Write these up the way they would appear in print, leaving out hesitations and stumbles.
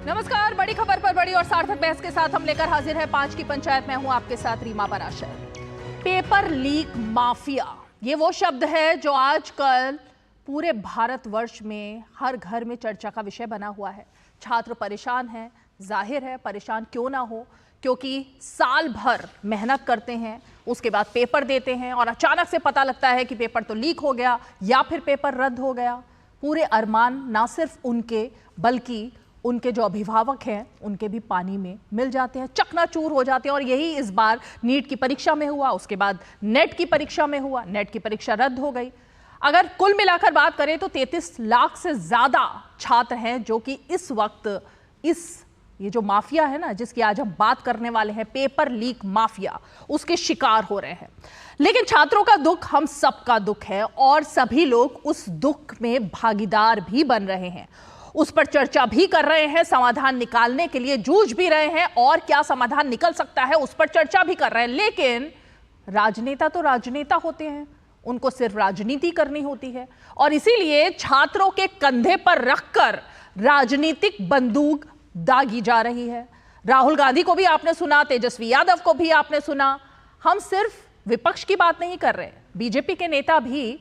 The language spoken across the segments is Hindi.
नमस्कार, बड़ी खबर पर बड़ी और सार्थक बहस के साथ हम लेकर हाजिर है 5 की पंचायत में हूं आपके साथ Reema Parashar. Paper leak mafia, ये वो शब्द है जो आजकल पूरे भारतवर्ष में हर घर में चर्चा का विषय बना हुआ है। छात्र परेशान हैं, जाहिर है परेशान क्यों ना हो, क्योंकि साल भर मेहनत करते हैं, उसके बाद पेपर देते हैं और अचानक से पता लगता है कि पेपर तो लीक हो गया या फिर पेपर रद्द हो गया। पूरे अरमान ना सिर्फ उनके बल्कि उनके जो अभिभावक हैं उनके भी पानी में मिल जाते हैं, चकनाचूर हो जाते हैं। और यही इस बार नीट की परीक्षा में हुआ, उसके बाद नेट की परीक्षा में हुआ। नेट की परीक्षा रद्द हो गई। अगर कुल मिलाकर बात करें तो 33 लाख से ज्यादा छात्र हैं जो कि इस वक्त ये जो माफिया है ना, जिसकी आज हम बात करने वाले हैं, पेपर लीक माफिया, उसके शिकार हो रहे हैं। लेकिन छात्रों का दुख हम सबका दुख है और सभी लोग उस दुख में भागीदार भी बन रहे हैं, उस पर चर्चा भी कर रहे हैं, समाधान निकालने के लिए जूझ भी रहे हैं और क्या समाधान निकल सकता है उस पर चर्चा भी कर रहे हैं। लेकिन राजनेता तो राजनेता होते हैं, उनको सिर्फ राजनीति करनी होती है और इसीलिए छात्रों के कंधे पर रखकर राजनीतिक बंदूक दागी जा रही है। राहुल गांधी को भी आपने सुना, तेजस्वी यादव को भी आपने सुना। हम सिर्फ विपक्ष की बात नहीं कर रहे, बीजेपी के नेता भी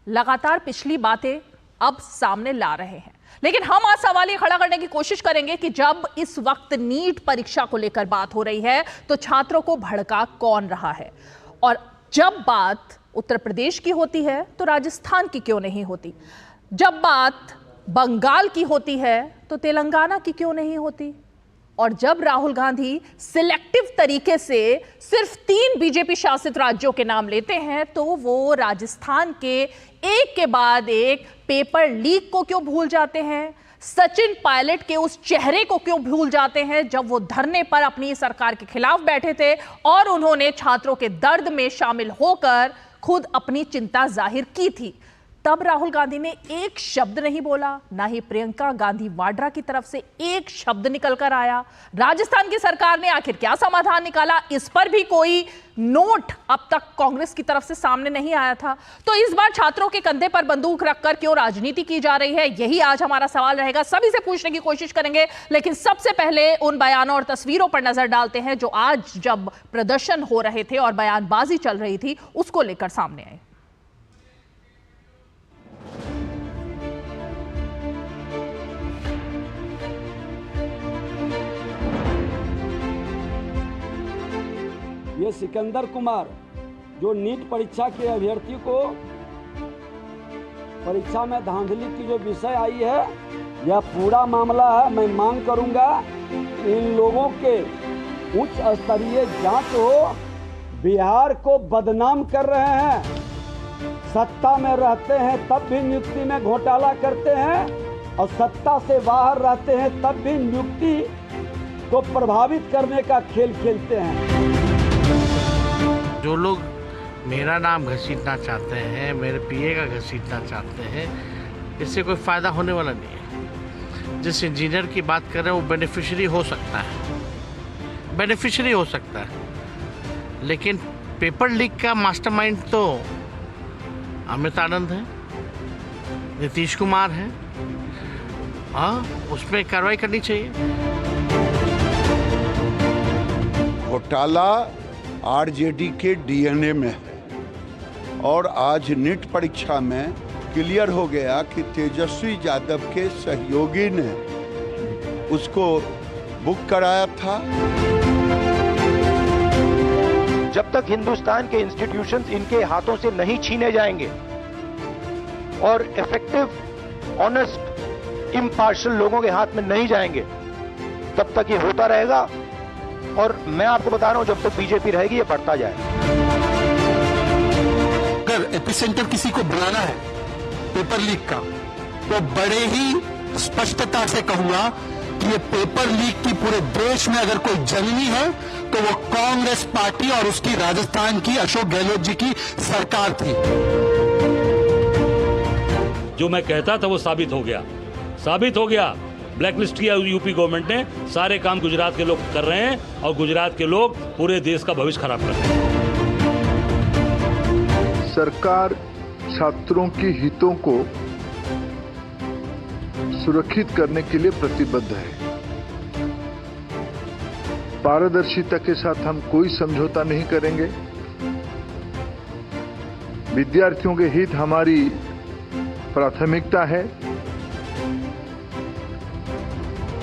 लगातार पिछली बातें अब सामने ला रहे हैं। लेकिन हम आज सवाल ये खड़ा करने की कोशिश करेंगे कि जब इस वक्त नीट परीक्षा को लेकर बात हो रही है तो छात्रों को भड़का कौन रहा है, और जब बात उत्तर प्रदेश की होती है तो राजस्थान की क्यों नहीं होती, जब बात बंगाल की होती है तो तेलंगाना की क्यों नहीं होती, और जब राहुल गांधी सिलेक्टिव तरीके से सिर्फ 3 बीजेपी शासित राज्यों के नाम लेते हैं तो वो राजस्थान के एक के बाद एक पेपर लीक को क्यों भूल जाते हैं, सचिन पायलट के उस चेहरे को क्यों भूल जाते हैं जब वो धरने पर अपनी सरकार के खिलाफ बैठे थे और उन्होंने छात्रों के दर्द में शामिल होकर खुद अपनी चिंता जाहिर की थी। तब राहुल गांधी ने एक शब्द नहीं बोला, ना ही प्रियंका गांधी वाड्रा की तरफ से एक शब्द निकल कर आया। राजस्थान की सरकार ने आखिर क्या समाधान निकाला, इस पर भी कोई नोट अब तक कांग्रेस की तरफ से सामने नहीं आया था। तो इस बार छात्रों के कंधे पर बंदूक रखकर क्यों राजनीति की जा रही है, यही आज हमारा सवाल रहेगा। सभी से पूछने की कोशिश करेंगे, लेकिन सबसे पहले उन बयानों और तस्वीरों पर नजर डालते हैं जो आज जब प्रदर्शन हो रहे थे और बयानबाजी चल रही थी उसको लेकर सामने आए। ये सिकंदर कुमार जो नीट परीक्षा के अभ्यर्थी को परीक्षा में धांधली की जो विषय आई है, यह पूरा मामला है। मैं मांग करूंगा इन लोगों के उच्च स्तरीय जांच हो। बिहार को बदनाम कर रहे हैं, सत्ता में रहते हैं तब भी नियुक्ति में घोटाला करते हैं और सत्ता से बाहर रहते हैं तब भी नियुक्ति को प्रभावित करने का खेल खेलते हैं। जो लोग मेरा नाम घसीटना चाहते हैं, मेरे पीए का घसीटना चाहते हैं, इससे कोई फ़ायदा होने वाला नहीं है। जिस इंजीनियर की बात कर रहे हैं वो बेनिफिशियरी हो सकता है, बेनिफिशियरी हो सकता है, लेकिन पेपर लीक का मास्टरमाइंड तो अमित आनंद है, नीतीश कुमार है। हाँ, उसमें कार्रवाई करनी चाहिए। घोटाला आरजेडी के डीएनए में है और आज नीट परीक्षा में क्लियर हो गया कि तेजस्वी यादव के सहयोगी ने उसको बुक कराया था। जब तक हिंदुस्तान के इंस्टीट्यूशंस इनके हाथों से नहीं छीने जाएंगे और इफेक्टिव, ऑनेस्ट, इम्पार्शियल लोगों के हाथ में नहीं जाएंगे, तब तक ये होता रहेगा। और मैं आपको बता रहा हूं, जब तक बीजेपी रहेगी ये बढ़ता जाएगा। अगर एपिसेंटर किसी को बनाना है पेपर लीक का, तो बड़े ही स्पष्टता से कहूंगा कि ये पेपर लीक की पूरे देश में अगर कोई जननी है तो वो कांग्रेस पार्टी और उसकी राजस्थान की अशोक गहलोत जी की सरकार थी। जो मैं कहता था वो साबित हो गया। ब्लैकलिस्ट किया यूपी गवर्नमेंट ने, सारे काम गुजरात के लोग कर रहे हैं और गुजरात के लोग पूरे देश का भविष्य खराब कर रहे हैं। सरकार छात्रों के हितों को सुरक्षित करने के लिए प्रतिबद्ध है। पारदर्शिता के साथ हम कोई समझौता नहीं करेंगे। विद्यार्थियों के हित हमारी प्राथमिकता है।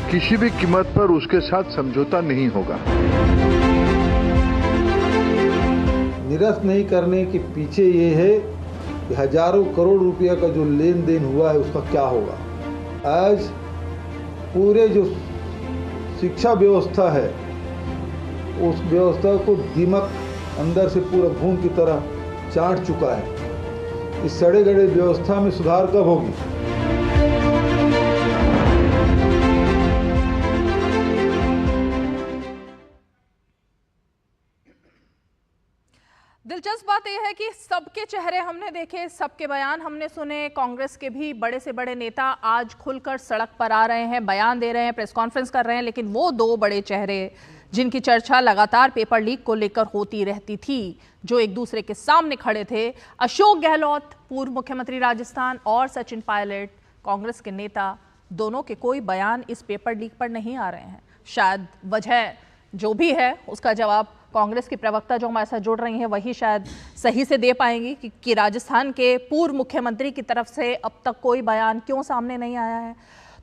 किसी भी कीमत पर उसके साथ समझौता नहीं होगा। निरस्त नहीं करने के पीछे ये है कि हजारों करोड़ रुपया का जो लेन देन हुआ है उसका क्या होगा। आज पूरे जो शिक्षा व्यवस्था है उस व्यवस्था को दीमक अंदर से पूरा घून की तरह चाट चुका है। इस सड़े गड़े व्यवस्था में सुधार कब होगी? दिलचस्प बात यह है कि सबके चेहरे हमने देखे, सबके बयान हमने सुने। कांग्रेस के भी बड़े से बड़े नेता आज खुलकर सड़क पर आ रहे हैं, बयान दे रहे हैं, प्रेस कॉन्फ्रेंस कर रहे हैं, लेकिन वो दो बड़े चेहरे जिनकी चर्चा लगातार पेपर लीक को लेकर होती रहती थी, जो एक दूसरे के सामने खड़े थे, अशोक गहलोत पूर्व मुख्यमंत्री राजस्थान और सचिन पायलट कांग्रेस के नेता, दोनों के कोई बयान इस पेपर लीक पर नहीं आ रहे हैं। शायद वजह जो भी है उसका जवाब कांग्रेस की प्रवक्ता जो हमारे साथ जुड़ रही हैं वही शायद सही से दे पाएंगी कि राजस्थान के पूर्व मुख्यमंत्री की तरफ से अब तक कोई बयान क्यों सामने नहीं आया है।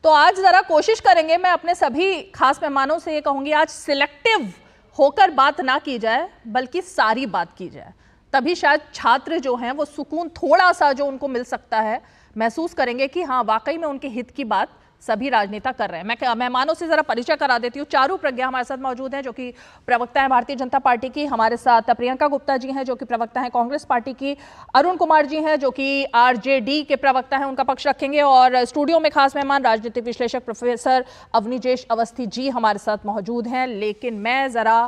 तो आज जरा कोशिश करेंगे, मैं अपने सभी खास मेहमानों से ये कहूंगी, आज सिलेक्टिव होकर बात ना की जाए बल्कि सारी बात की जाए, तभी शायद छात्र जो हैं वो सुकून थोड़ा सा जो उनको मिल सकता है महसूस करेंगे कि हाँ वाकई में उनके हित की बात सभी राजनेता कर रहे हैं। मैं मेहमानों से जरा परिचय करा देती हूँ। चारू प्रज्ञा हमारे साथ मौजूद हैं जो कि प्रवक्ता है भारतीय जनता पार्टी की, हमारे साथ प्रियंका गुप्ता जी हैं जो कि प्रवक्ता हैं कांग्रेस पार्टी की, अरुण कुमार जी हैं जो कि आरजेडी के प्रवक्ता हैं, उनका पक्ष रखेंगे, और स्टूडियो में खास मेहमान राजनीतिक विश्लेषक प्रोफेसर अवनीजेश अवस्थी जी हमारे साथ मौजूद हैं। लेकिन मैं जरा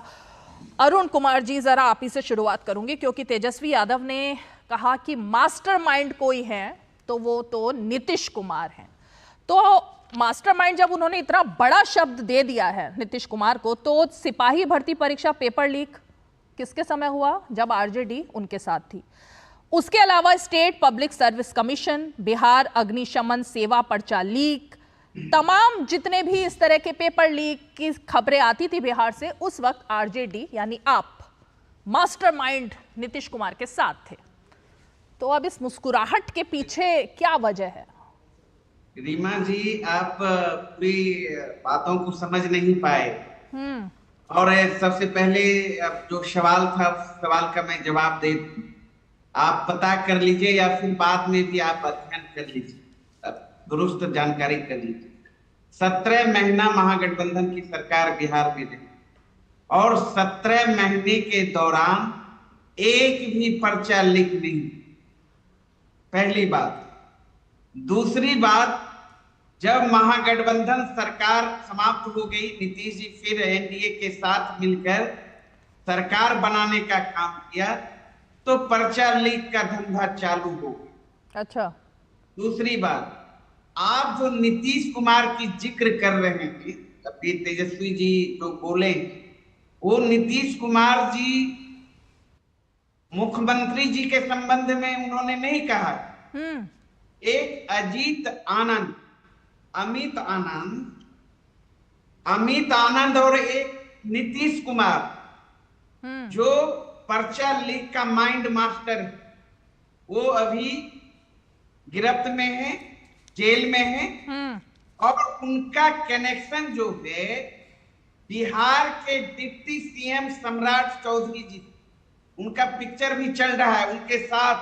अरुण कुमार जी जरा आप ही से शुरुआत करूंगी, क्योंकि तेजस्वी यादव ने कहा कि मास्टरमाइंड कोई है तो वो तो नीतीश कुमार हैं। तो मास्टरमाइंड जब उन्होंने इतना बड़ा शब्द दे दिया है नीतीश कुमार को, तो सिपाही भर्ती परीक्षा पेपर लीक किसके समय हुआ? जब आरजेडी उनके साथ थी। उसके अलावा state public service commission, Bihar अग्निशमन सेवा पर्चा लीक, तमाम जितने भी इस तरह के पेपर लीक की खबरें आती थी बिहार से, उस वक्त आरजेडी यानी आप मास्टरमाइंड नीतीश कुमार के साथ थे। तो अब इस मुस्कुराहट के पीछे क्या वजह है? रीमा जी, आप पूरी बातों को समझ नहीं पाए। और सबसे पहले जो सवाल था उस सवाल का मैं जवाब दे दूं। आप पता कर लीजिए या फिर बाद में भी आप अध्ययन कर लीजिए, दुरुस्त जानकारी कर लीजिए। 17 महीना महागठबंधन की सरकार बिहार में रही और 17 महीने के दौरान एक भी पर्चा लीक नहीं। पहली बात। दूसरी बात, जब महागठबंधन सरकार समाप्त हो गई, नीतीश जी फिर एनडीए के साथ मिलकर सरकार बनाने का काम किया, तो पर्चा लीक का धंधा चालू हो गया। अच्छा। दूसरी बात, आप जो नीतीश कुमार की जिक्र कर रहे हैं, अभी तेजस्वी जी जो बोले, वो नीतीश कुमार जी मुख्यमंत्री जी के संबंध में उन्होंने नहीं कहा। एक अजीत आनंद, अमित आनंद और एक नीतीश कुमार जो पर्चा लीक का माइंड मास्टर है, वो अभी गिरफ्त में है, जेल में है। और उनका कनेक्शन जो है बिहार के डिप्टी सीएम सम्राट चौधरी जी, उनका पिक्चर भी चल रहा है उनके साथ,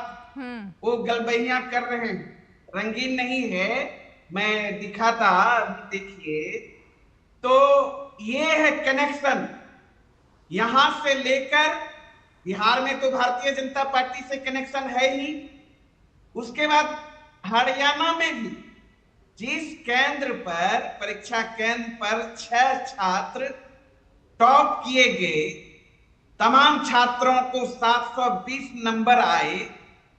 वो गलबैया कर रहे हैं। रंगीन नहीं है, मैं दिखाता, देखिए। तो ये है कनेक्शन, यहां से लेकर बिहार में तो भारतीय जनता पार्टी से कनेक्शन है ही। उसके बाद हरियाणा में भी जिस केंद्र पर, परीक्षा केंद्र पर 6 छात्र टॉप किए गए, तमाम छात्रों को 720 नंबर आए,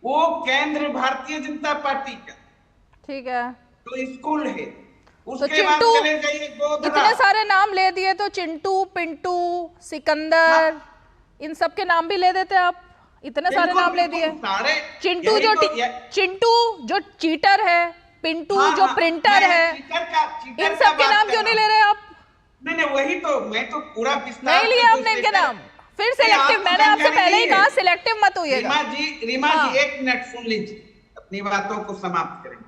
वो केंद्र भारतीय जनता पार्टी का, ठीक है, तो स्कूल है। उसके बाद चले जाइए गोधरा। इतने सारे नाम ले दिए तो चिंटू, पिंटू, सिकंदर, इन सब के नाम भी ले देते आप। इतने सारे नाम ले दिए। चिंटू जो चीटर है, पिंटू जो प्रिंटर है, इन सब के नाम क्यों नहीं ले रहे आप? नहीं, वही तो मैं तो पूरा विस्तार नहीं लिया आपने इनके नाम, फिर सिलेक्टिव, मैंने आपसे पहले ही कहा सिलेक्टिव मत होइएगा। रीमा जी 1 मिनट सुन लीजिए, अपनी बातों को समाप्त करें।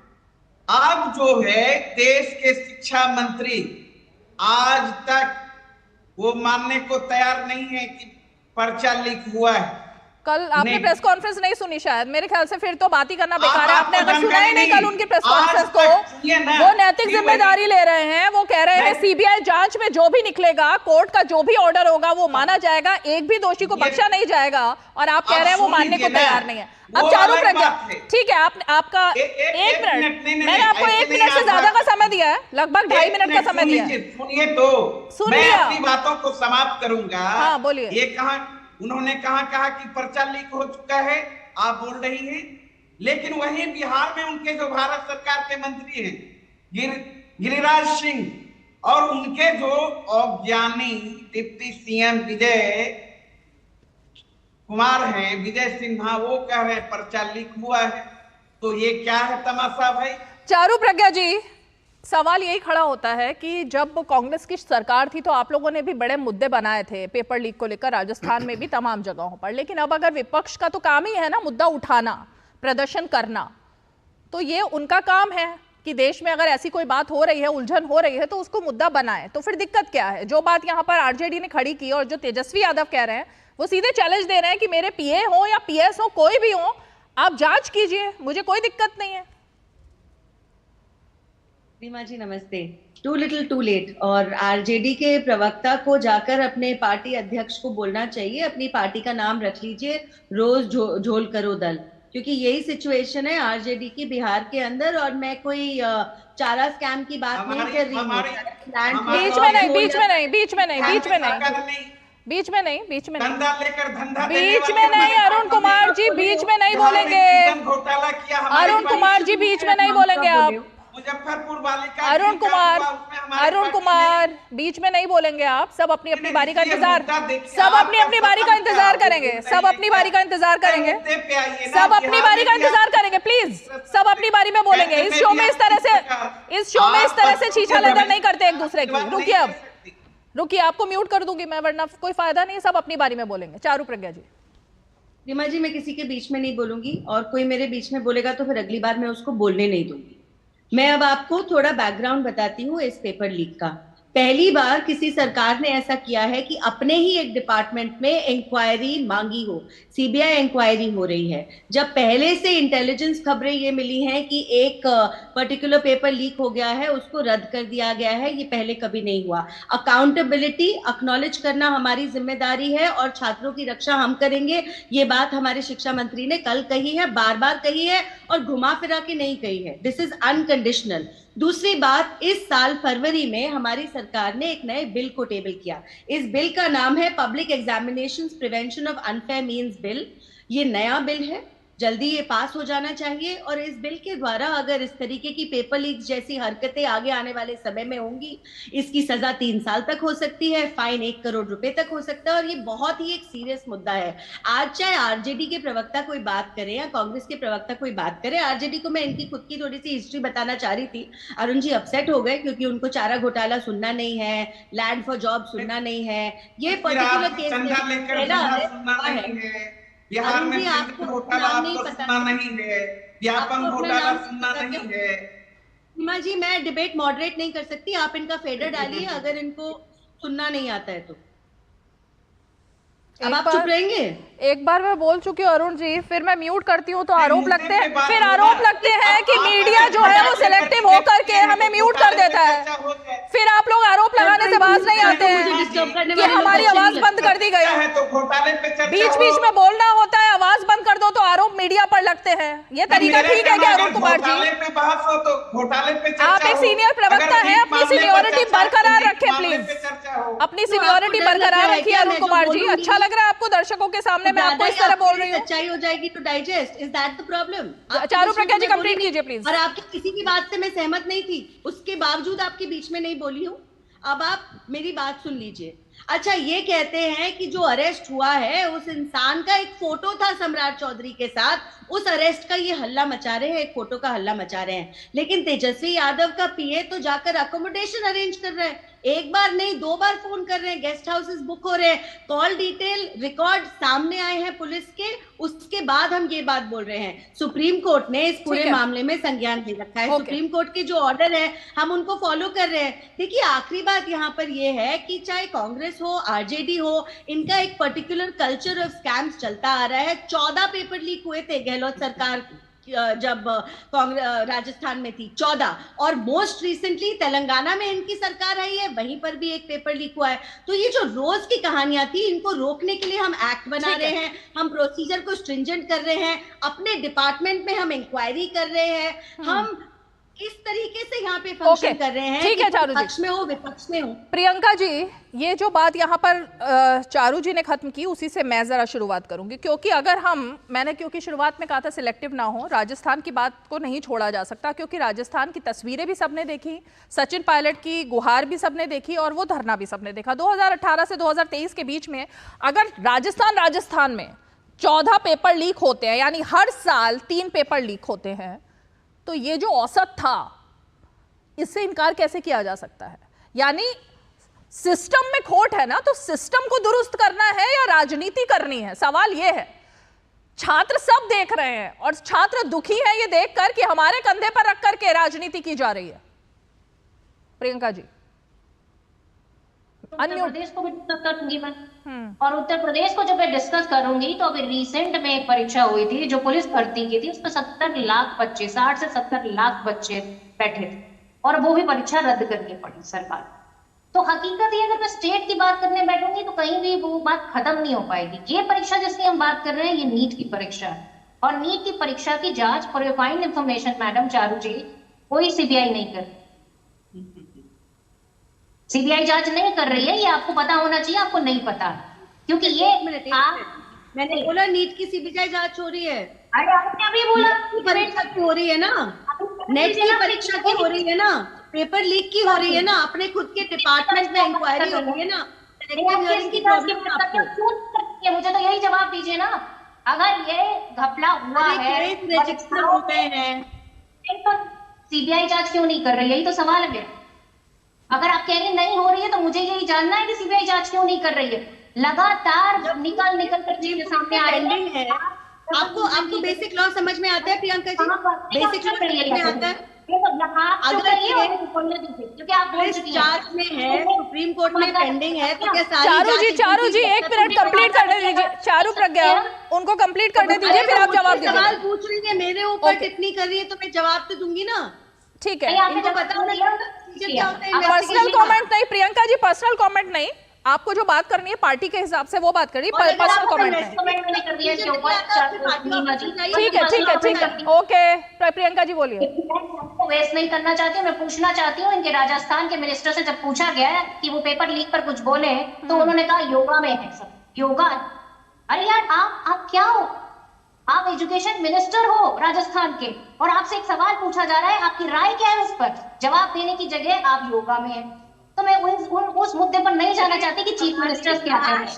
अब जो है देश के शिक्षा मंत्री आज तक वो मानने को तैयार नहीं है कि पर्चा लीक हुआ है। कल आपने प्रेस कॉन्फ्रेंस नहीं सुनी शायद, मेरे ख्याल से फिर तो बात ही करना बेकार है। आपने अगर सुना ही नहीं कल उनकी प्रेस कॉन्फ्रेंस को, वो नैतिक जिम्मेदारी ले रहे हैं, वो कह रहे हैं सीबीआई जांच में जो भी निकलेगा, कोर्ट का जो भी ऑर्डर होगा वो माना जाएगा, एक भी दोषी को बख्शा नहीं जाएगा, और आप कह रहे हैं वो मानने को तैयार नहीं है। अब चारों प्रज्ञा, ठीक है, आपका 1 मिनट, मैंने आपको 1 मिनट से ज्यादा का समय दिया है, लगभग 2.5 मिनट का समय दिया है। सुनिए तो सुन मैं लिया, अपनी बातों को समाप्त करूंगा। हाँ बोलिए। ये उन्होंने कहा कि पर्चा लीक हो चुका है, आप बोल रही हैं, लेकिन वहीं बिहार में उनके जो भारत सरकार के मंत्री हैं गिरिराज सिंह और उनके जो औज्ञानी डिप्टी सीएम विजय कुमार हैं, विजय सिन्हा, वो कह रहे हैं पर्चा लीक हुआ है। तो ये क्या है तमाशा भाई? चारू प्रज्ञा जी, सवाल यही खड़ा होता है कि जब कांग्रेस की सरकार थी तो आप लोगों ने भी बड़े मुद्दे बनाए थे पेपर लीक को लेकर, राजस्थान में भी तमाम जगहों पर, लेकिन अब अगर विपक्ष का तो काम ही है ना मुद्दा उठाना, प्रदर्शन करना, तो ये उनका काम है कि देश में अगर ऐसी कोई बात हो रही है, उलझन हो रही है, तो उसको मुद्दा बनाए। तो फिर दिक्कत क्या है? जो बात यहाँ पर आरजेडी ने खड़ी की और जो तेजस्वी यादव कह रहे हैं, वो सीधे चैलेंज दे रहे हैं कि मेरे पीए हो या पीएस हो, कोई भी हो, आप जांच कीजिए, मुझे कोई दिक्कत नहीं है। रीमा जी नमस्ते। टू लिटिल टू लेट, और आरजेडी के प्रवक्ता को जाकर अपने पार्टी अध्यक्ष को बोलना चाहिए, अपनी पार्टी का नाम रख लीजिए, रोज झोल करो दल, क्योंकि यही सिचुएशन है आरजेडी की बिहार के अंदर। और मैं कोई चारा स्कैम की बात नहीं कर रही हूँ, बीच में नहीं, बीच में नहीं, बीच में नहीं, बीच में नहीं, बीच में नहीं, बीच में नहीं, बीच में नहीं, अरुण कुमार जी बीच में नहीं बोलेंगे, अरुण कुमार जी बीच में नहीं बोलेंगे आप, मुजफ्फरपुर बालिका, अरुण कुमार बीच में नहीं बोलेंगे आप। सब अपनी अपनी बारी का इंतजार, सब अपनी अपनी बारी का इंतजार करेंगे, सब अपनी बारी का इंतजार करेंगे, सब अपनी बारी का इंतजार करेंगे, प्लीज सब अपनी बारी में बोलेंगे। इस शो में इस तरह से छीछा लेदर नहीं करते एक दूसरे की। रुकिए, अब रुकिए, आपको म्यूट कर दूंगी मैं, वरना कोई फायदा नहीं, सब अपनी बारी में बोलेंगे। चारू प्रज्ञा जी। रीमा जी, मैं किसी के बीच में नहीं बोलूंगी, और कोई मेरे बीच में बोलेगा तो फिर अगली बार मैं उसको बोलने नहीं दूंगी। मैं अब आपको थोड़ा बैकग्राउंड बताती हूँ इस पेपर लीक का। पहली बार किसी सरकार ने ऐसा किया है कि अपने ही एक डिपार्टमेंट में इंक्वायरी मांगी हो, सीबीआई इंक्वायरी हो रही है। जब पहले से इंटेलिजेंस खबरें ये मिली हैं कि एक पर्टिकुलर पेपर लीक हो गया है, उसको रद्द कर दिया गया है, ये पहले कभी नहीं हुआ। अकाउंटेबिलिटी, एक्नॉलेज करना हमारी जिम्मेदारी है, और छात्रों की रक्षा हम करेंगे। ये बात हमारे शिक्षा मंत्री ने कल कही है, बार बार कही है, और घुमा फिरा के नहीं कही है। This is unconditional. दूसरी बात, इस साल फरवरी में हमारी सरकार ने एक नए बिल को टेबल किया। इस बिल का नाम है public examinations prevention of unfair means bill. ये नया बिल है, जल्दी ये पास हो जाना चाहिए, और इस बिल के द्वारा अगर इस तरीके की पेपर लीक जैसी हरकतें आगे आने वाले समय में होंगी, इसकी सजा 3 साल तक हो सकती है, फाइन 1 करोड़ रुपए तक हो सकता है, और ये बहुत ही एक सीरियस मुद्दा है। आज चाहे आरजेडी के प्रवक्ता कोई बात करे या कांग्रेस के प्रवक्ता कोई बात करे, आरजेडी को मैं इनकी खुद की थोड़ी सी हिस्ट्री बताना चाह रही थी। अरुण जी अपसेट हो गए क्योंकि उनको चारा घोटाला सुनना नहीं है, लैंड फॉर जॉब सुनना नहीं है, ये पर्टिकुलर केस बिहार में आपको घोटाला आपको सुनना नहीं है, व्यापम घोटाला सुनना नहीं है। सीमा जी, मैं डिबेट मॉडरेट नहीं कर सकती, आप इनका फेडर डालिए अगर इनको सुनना नहीं आता है तो। अब आप चुप रहेंगे? एक बार मैं बोल चुकी हूँ अरुण जी, फिर मैं म्यूट करती हूँ तो आरोप लगते हैं, फिर आरोप लगते हैं कि मीडिया जो है वो सिलेक्टिव होकर के हमें म्यूट कर देता है। फिर आप लोग आरोप लगाने से बाज नहीं आते हैं कि हमारी आवाज बंद कर दी गई है। बीच बीच में बोलना होता है, आवाज बंद कर दो तो आरोप मीडिया पर लगते हैं। ये तरीका ठीक है क्या अरुण कुमार जी? आप एक सीनियर प्रवक्ता है, अपनी सीनियोरिटी बरकरार रखें प्लीज, अपनी सीनियोरिटी बरकरार रखिए अरुण कुमार जी। अच्छा लग रहा है आपको दर्शकों के सामने मैं आपको इस तरह बोल रही हूँ? सच्चाई हो जाएगी to digest, is that the problem? Charu Pragya ji complete कीजिए प्लीज। और आपकी किसी की बात से मैं सहमत नहीं थी, उसके बावजूद आपके बीच में नहीं बोली हूँ। अब आप मेरी बात सुन लीजिए। अच्छा, ये कहते हैं कि जो अरेस्ट हुआ है उस इंसान का एक फोटो था सम्राट चौधरी के साथ, उस अरेस्ट का ये हल्ला मचा रहे हैं, एक फोटो का हल्ला मचा रहे हैं। लेकिन तेजस्वी यादव का पीए तो जाकर अकोमोडेशन अरेंज कर रहा है, एक बार नहीं 2 बार फोन कर रहे हैं, गेस्ट हाउसेस बुक हो रहे हैं, कॉल डिटेल रिकॉर्ड सामने आए हैं पुलिस के, उसके बाद हम ये बात बोल रहे हैं। सुप्रीम कोर्ट ने इस पूरे मामले में संज्ञान ले रखा है। सुप्रीम कोर्ट के जो ऑर्डर है हम उनको फॉलो कर रहे हैं। देखिए आखिरी बात यहाँ पर ये है कि चाहे कांग्रेस हो, आरजेडी हो, इनका एक पर्टिकुलर कल्चर ऑफ स्कैम्स चलता आ रहा है। 14 पेपर लीक हुए थे गहलोत सरकार जब कांग्रेस राजस्थान में थी, 14, और मोस्ट रिसेंटली तेलंगाना में इनकी सरकार आई है, वहीं पर भी एक पेपर लीक हुआ है। तो ये जो रोज की कहानियां थी, इनको रोकने के लिए हम एक्ट बना रहे हैं, हम प्रोसीजर को स्ट्रिंजेंट कर रहे हैं, अपने डिपार्टमेंट में हम इंक्वायरी कर रहे हैं, हम इस तरीके से यहाँ पे फंक्शन कर रहे हैं। ठीक है चारू जी, पक्ष में हो विपक्ष में हो। प्रियंका जी, ये जो बात यहाँ पर चारू जी ने खत्म की, उसी से मैं जरा शुरुआत करूंगी, क्योंकि अगर मैंने क्योंकि शुरुआत में कहा था सिलेक्टिव ना हो, राजस्थान की बात को नहीं छोड़ा जा सकता, क्योंकि राजस्थान की तस्वीरें भी सबने देखी, सचिन पायलट की गुहार भी सबने देखी और वो धरना भी सबने देखा। 2018 से 2023 के बीच में अगर राजस्थान में 14 पेपर लीक होते हैं, यानी हर साल 3 पेपर लीक होते हैं, तो ये जो औसत था, इससे इनकार कैसे किया जा सकता है? यानी सिस्टम में खोट है ना, तो सिस्टम को दुरुस्त करना है या राजनीति करनी है? सवाल ये है। छात्र सब देख रहे हैं और छात्र दुखी हैं ये देखकर कि हमारे कंधे पर रख करके राजनीति की जा रही है। प्रियंका जी, उत्तर प्रदेश को भी डिस्कस करूंगी मैं, और उत्तर प्रदेश को जब मैं डिस्कस करूंगी तो अभी रिसेंट में एक परीक्षा हुई थी जो पुलिस भर्ती की थी, उसमें 70 लाख बच्चे, 60 से 70 लाख बच्चे बैठे थे और वो भी परीक्षा रद्द करनी पड़ी सरकार। तो हकीकत ये, अगर मैं स्टेट की बात करने बैठूंगी तो कहीं भी वो बात खत्म नहीं हो पाएगी। ये परीक्षा जिसकी हम बात कर रहे हैं, ये नीट की परीक्षा है, और नीट की परीक्षा की जांच, for your find information madam Charu ji, कोई सीबीआई नहीं कर, सीबीआई जांच नहीं कर रही है। ये आपको पता होना चाहिए, आपको नहीं पता, क्योंकि ये मैंने बोला नीट की सीबीआई जांच हो रही है। अरे आपने अभी बोला परीक्षा की हो रही है ना, नेट की परीक्षा की हो रही है ना, पेपर लीक की हो रही है ना, अपने खुद के डिपार्टमेंट में इंक्वायरी हो रही है ना। मुझे तो यही जवाब दीजिए ना, अगर ये घपला हुआ है, रजिस्टर हो गए हैं, तो सीबीआई जांच क्यों नहीं कर रही? यही तो सवाल है मेरा। अगर आप कह रहे नहीं हो रही है तो मुझे यही जानना है कि सीबीआई जांच क्यों नहीं कर रही है। लगातार निकल कर चीजें सामने आ रही है। आपको बेसिक लॉ समझ में आता है प्रियंका जी? बेसिक लॉ समझ में आता है? अगर क्योंकि आप बोल चुकी हैं, चार्ज में है, सुप्रीम कोर्ट में पेंडिंग है, तो क्या चारू जी 1 मिनट कंप्लीट करने दीजिए। चारू प्रज्ञा, उनको कंप्लीट करने दीजिए, फिर आप जवाब दीजिए। सवाल पूछ रही है, मेरे ऊपर टिप्पणी कर रही है, तो मैं जवाब तो दूंगी ना। ठीक है, इनको बताओ पर्सनल कमेंट नहीं प्रियंका जी, पर्सनल कमेंट नहीं, आपको जो बात करनी है पार्टी के हिसाब से वो बात करिए, पर्सनल कमेंट नहीं। ठीक है, ओके प्रियंका जी बोलिए। वेस्ट नहीं करना चाहती हूँ, मैं पूछना चाहती हूँ, इनके राजस्थान के मिनिस्टर से जब पूछा गया कि वो पेपर लीक पर कुछ बोले, तो उन्होंने कहा योगा में है सब, योगा। अरे यार आप क्या हो? आप एजुकेशन मिनिस्टर हो राजस्थान के, और आपसे एक सवाल पूछा जा रहा है, आपकी राय क्या है उस पर? जवाब देने की जगह आप योगा में हैं। तो मैं उस मुद्दे पर नहीं जाना चाहती कि चीफ मिनिस्टर क्या कह रहे हैं।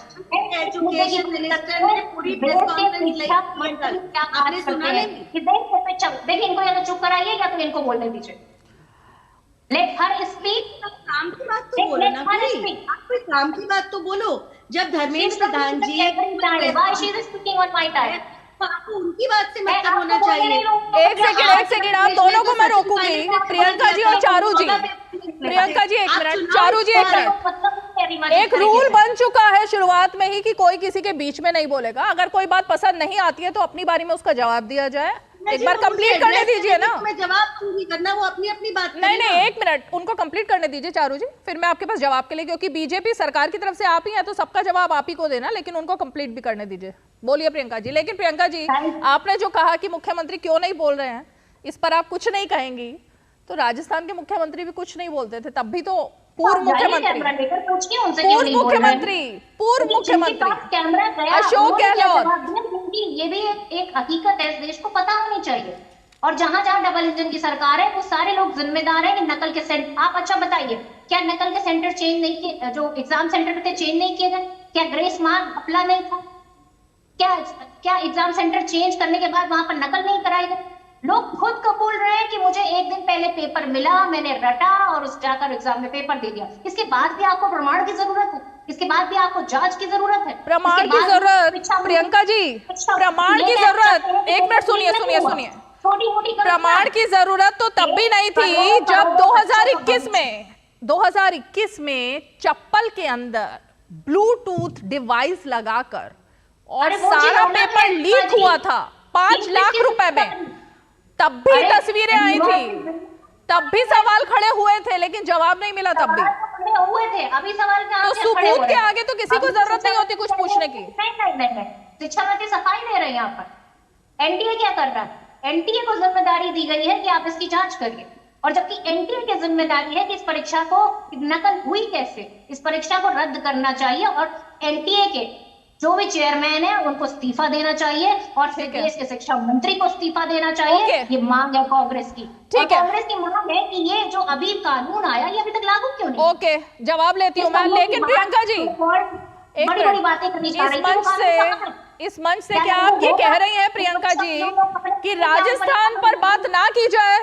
एजुकेशन मिनिस्टर ने पूरी प्रेस कॉन्फ्रेंस ली, आपने सुना नहीं? देखिए, इनको या तो चुप कराइए या तो इनको बोलने दीजिए। Let her speak. काम की बात तो बोलो ना, आप कोई काम की बात तो बोलो। जब धर्मेंद्र प्रधान जी आपको उनकी बात से मतलब होना चाहिए। एक सेकंड, आप दोनों को मैं रोकूंगी, प्रियंका जी और चारू जी। प्रियंका जी 1 मिनट, चारू जी 1 मिनट। एक रूल बन चुका है शुरुआत में ही कि कोई किसी के बीच में नहीं बोलेगा। अगर कोई बात पसंद नहीं आती है तो अपनी बारी में उसका जवाब दिया जाए। एक बार कंप्लीट करने दीजिए ना। मैं जवाब दूंगी, करना वो अपनी बात। नहीं 1 मिनट, उनको कंप्लीट करने दीजिए चारू जी, फिर मैं आपके पास जवाब के लिए, क्योंकि बीजेपी सरकार की तरफ से आप ही हैं तो सबका जवाब आप ही को देना, लेकिन उनको कंप्लीट भी करने दीजिए। बोलिए प्रियंका जी। लेकिन प्रियंका जी, आपने जो कहा कि मुख्यमंत्री क्यों नहीं बोल रहे हैं, इस पर आप कुछ नहीं कहेंगी, तो राजस्थान के मुख्यमंत्री भी कुछ नहीं बोलते थे, तब भी तो पूर्व मुख्यमंत्री अशोक गहलोत, ये भी एक हकीकत है, इस देश को पता होनी चाहिए। और जहां जहां डबल इंजन की सरकार है, वो सारे लोग जिम्मेदार हैं कि नकल के सेंटर। आप अच्छा बताइए, क्या नकल के सेंटर चेंज नहीं किए? जो एग्जाम सेंटर थे चेंज नहीं किए गए? क्या ग्रेस मार्क अपना नहीं था? क्या एग्जाम सेंटर चेंज करने के बाद वहां पर नकल नहीं कराई गई? लोग खुद कबूल रहे हैं कि मुझे एक दिन पहले पेपर पेपर मिला, मैंने रटा और उस जाकर एग्जाम में पेपर दे दिया। इसके बाद भी आपको प्रमाण की जरूरत है, इसके बाद भी आपको जांच की जरूरत है, प्रमाण की जरूरत। प्रियंका जी, प्रमाण की जरूरत, एक मिनट सुनिए सुनिए सुनिए, प्रमाण की जरूरत तो तब भी नहीं थी जब 2021 में चप्पल के अंदर ब्लूटूथ डिवाइस लगाकर और सारा पेपर लीक हुआ था 5 लाख रुपए में, तब भी तस्वीरें आई थी, तब भी सवाल खड़े हुए थे, लेकिन जवाब नहीं मिला तब भी हुए थे। अभी सवाल तो सबूत के आगे तो किसी को जरूरत नहीं होती कुछ पूछने की। नहीं, शिक्षा मंत्री सफाई दे रहे हैं यहाँ पर। एनटीए क्या कर रहा है? एनटीए को जिम्मेदारी दी गई है कि आप इसकी जांच करिए, और जबकि एनटीए की जिम्मेदारी है कि इस परीक्षा को नकल हुई कैसे, इस परीक्षा को रद्द करना चाहिए और एनटीए के जो भी चेयरमैन है उनको इस्तीफा देना चाहिए और फिर देश के शिक्षा मंत्री को इस्तीफा देना चाहिए। ये मांग है कांग्रेस की। ठीक है, कांग्रेस की मांग है कि ये जो अभी कानून आया ये अभी तक लागू क्यों नहीं? ओके, जवाब लेती हूँ मैं, लेकिन प्रियंका जी बड़ी बड़ी बातें करनी चाह रही थी। इस मंच से क्या आप ये कह रही हैं प्रियंका जी कि राजस्थान पर बात ना की जाए,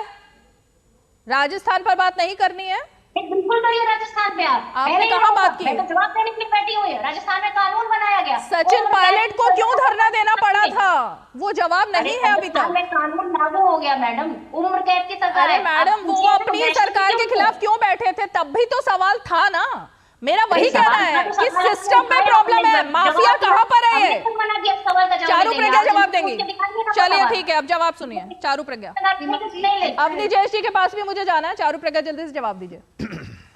राजस्थान पर बात नहीं करनी है? बिल्कुल करिए राजस्थान पे। आपने कहाँ बात की? तो जवाब देने के लिए बैठी हुई है। राजस्थान में कानून बनाया गया, सचिन पायलट को क्यों धरना देना पड़ा था, वो जवाब नहीं है अभी तक। कानून लागू हो गया मैडम, उम्र कैद की सरकार। अरे मैडम, वो अपनी सरकार के खिलाफ क्यों बैठे थे? तब भी तो सवाल था ना। मेरा वही कहना है कि सिस्टम में प्रॉब्लम है, माफिया कहाँ पर है ये? चारू प्रज्ञा जवाब देंगी। चलिए ठीक है, अब जवाब सुनिए चारू प्रज्ञा। अवनी जयेश जी के पास भी मुझे जाना है, चारू प्रज्ञा जल्दी से जवाब दीजिए।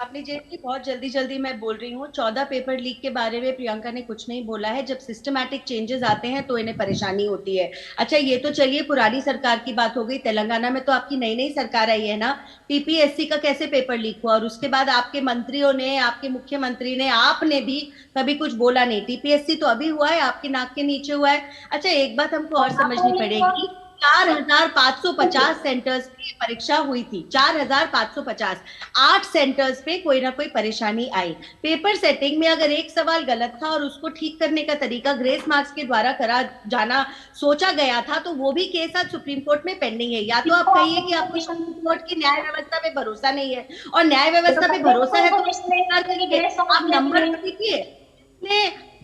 अपनी जी बहुत जल्दी मैं बोल रही हूँ। 14 पेपर लीक के बारे में प्रियंका ने कुछ नहीं बोला है। जब सिस्टमैटिक चेंजेस आते हैं तो इन्हें परेशानी होती है। अच्छा, ये तो चलिए पुरानी सरकार की बात हो गई। तेलंगाना में तो आपकी नई सरकार आई है ना। पीपीएससी का कैसे पेपर लीक हुआ और उसके बाद आपके मंत्रियों ने, आपके मुख्यमंत्री ने, आपने भी कभी कुछ बोला नहीं। टीपीएससी तो अभी हुआ है, आपके नाक के नीचे हुआ है। अच्छा, एक बात हमको और समझनी पड़ेगी, 4550 सेंटर्स पे परीक्षा हुई थी, 4550, 8 सेंटर्स पे कोई ना कोई परेशानी आई। पेपर सेटिंग में अगर एक सवाल गलत था और उसको ठीक करने का तरीका ग्रेस मार्क्स के द्वारा करा जाना सोचा गया था, तो वो भी केस आज सुप्रीम कोर्ट में पेंडिंग है। या तो आप कहिए कि आपको सुप्रीम कोर्ट की न्याय व्यवस्था पे भरोसा नहीं है, और न्याय व्यवस्था पे भरोसा है तो आप नंबर देखिए,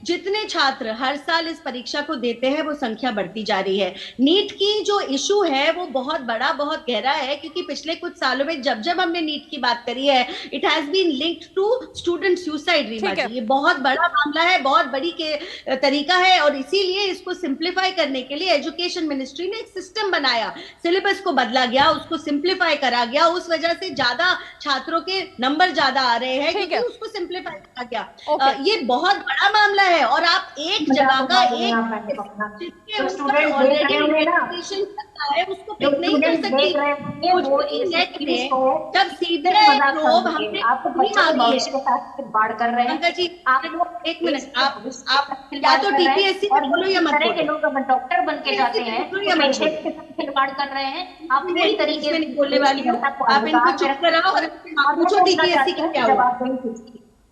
जितने छात्र हर साल इस परीक्षा को देते हैं वो संख्या बढ़ती जा रही है। नीट की जो इशू है वो बहुत बड़ा, बहुत गहरा है, क्योंकि पिछले कुछ सालों में जब हमने नीट की बात करी है, it has been linked to student suicide. Reema ji, ये बहुत बड़ा मामला है, बहुत बड़ी के तरीका है, और इसीलिए इसको सिंप्लीफाई करने के लिए एजुकेशन मिनिस्ट्री ने एक सिस्टम बनाया, सिलेबस को बदला गया, उसको सिंप्लीफाई करा गया। उस वजह से ज्यादा छात्रों के नंबर ज्यादा आ रहे हैं क्योंकि उसको सिंप्लीफाई करा गया। ये बहुत बड़ा मामला है, और आप एक जगह का उसको पिक नहीं कर सकती। जब सीधे प्रोब हमने बाढ़ कर रहे हैं जी, एक मिनट, आप या तो टीपीएससी बोलो या मत बोलो। लोग डॉक्टर बन के जाते हैं, खिलवाड़ कर रहे हैं। आप पूरी तरीके से बोलने वाली हो, आप इनको चुप कराओ और पूछो टीपीएससी का क्या हुआ।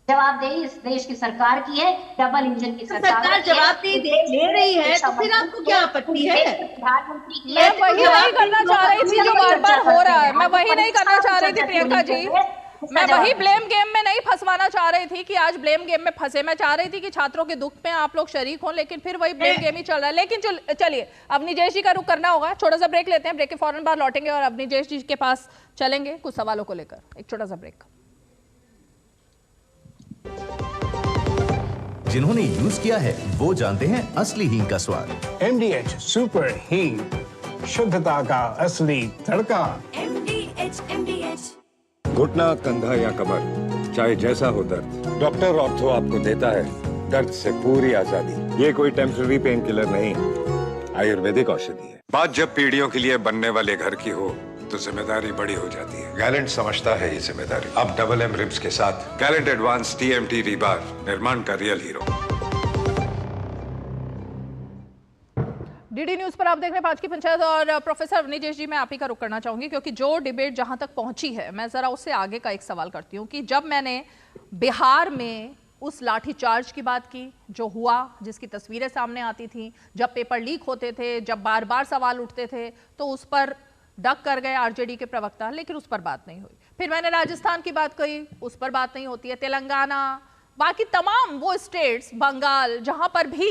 जवाबदेही इस देश की सरकार की है, डबल इंजन की सरकार जवाबदेही ले रही है, तो फिर आपको क्या आपत्ति है? मैं वही नहीं करना चाह रही थी जो बार बार हो रहा है, मैं वही नहीं करना चाह रही थी प्रियंका जी, मैं वही ब्लेम गेम में नहीं फंसवाना चाह रही थी कि आज ब्लेम गेम में फंसे। मैं चाह रही थी कि छात्रों के दुख में आप लोग शरीक हों, लेकिन फिर वही ब्लेम गेम ही चल रहा है। लेकिन चलिए, अवनी जयेश जी का रुख करना होगा, छोटा सा ब्रेक लेते हैं, ब्रेक के फौरन बाद लौटेंगे और अवनी जयेश जी के पास चलेंगे कुछ सवालों को लेकर। एक छोटा सा ब्रेक। जिन्होंने यूज किया है वो जानते हैं असली हींग का स्वाद। MDH सुपर हींग, शुद्धता का असली तड़का। MDH। घुटना, कंधा या कमर, चाहे जैसा हो दर्द, डॉक्टर ऑर्थो आपको देता है दर्द से पूरी आजादी। ये कोई टेम्पररी पेन किलर नहीं, आयुर्वेदिक औषधि है। बात जब पीढ़ियों के लिए बनने वाले घर की हो तो जिम्मेदारी बड़ी हो जाती है। गैलेंट समझता है ये जिम्मेदारी। अब डबल M रिब्स के साथ गैलेंट एडवांस TMT रीबार, निर्माण का रियल हीरो। डीडी न्यूज पर आप देख रहे हैं 5 की पंचायत, और प्रोफेसर अवनी जयेश जी, मैं आप ही का रुख करना चाहूंगी क्योंकि जो डिबेट जहां तक पहुंची है, मैं जरा उससे आगे का एक सवाल करती हूं कि जब मैंने बिहार में उस लाठीचार्ज की बात की जो हुआ, जिसकी तस्वीरें सामने आती थी, जब पेपर लीक होते थे, जब बार बार सवाल उठते थे, तो उस पर डक कर गए आरजेडी के प्रवक्ता, लेकिन उस पर बात नहीं हुई। फिर मैंने राजस्थान की बात कही, उस पर बात नहीं होती है। तेलंगाना, बाकी तमाम वो स्टेट्स, बंगाल, जहां पर भी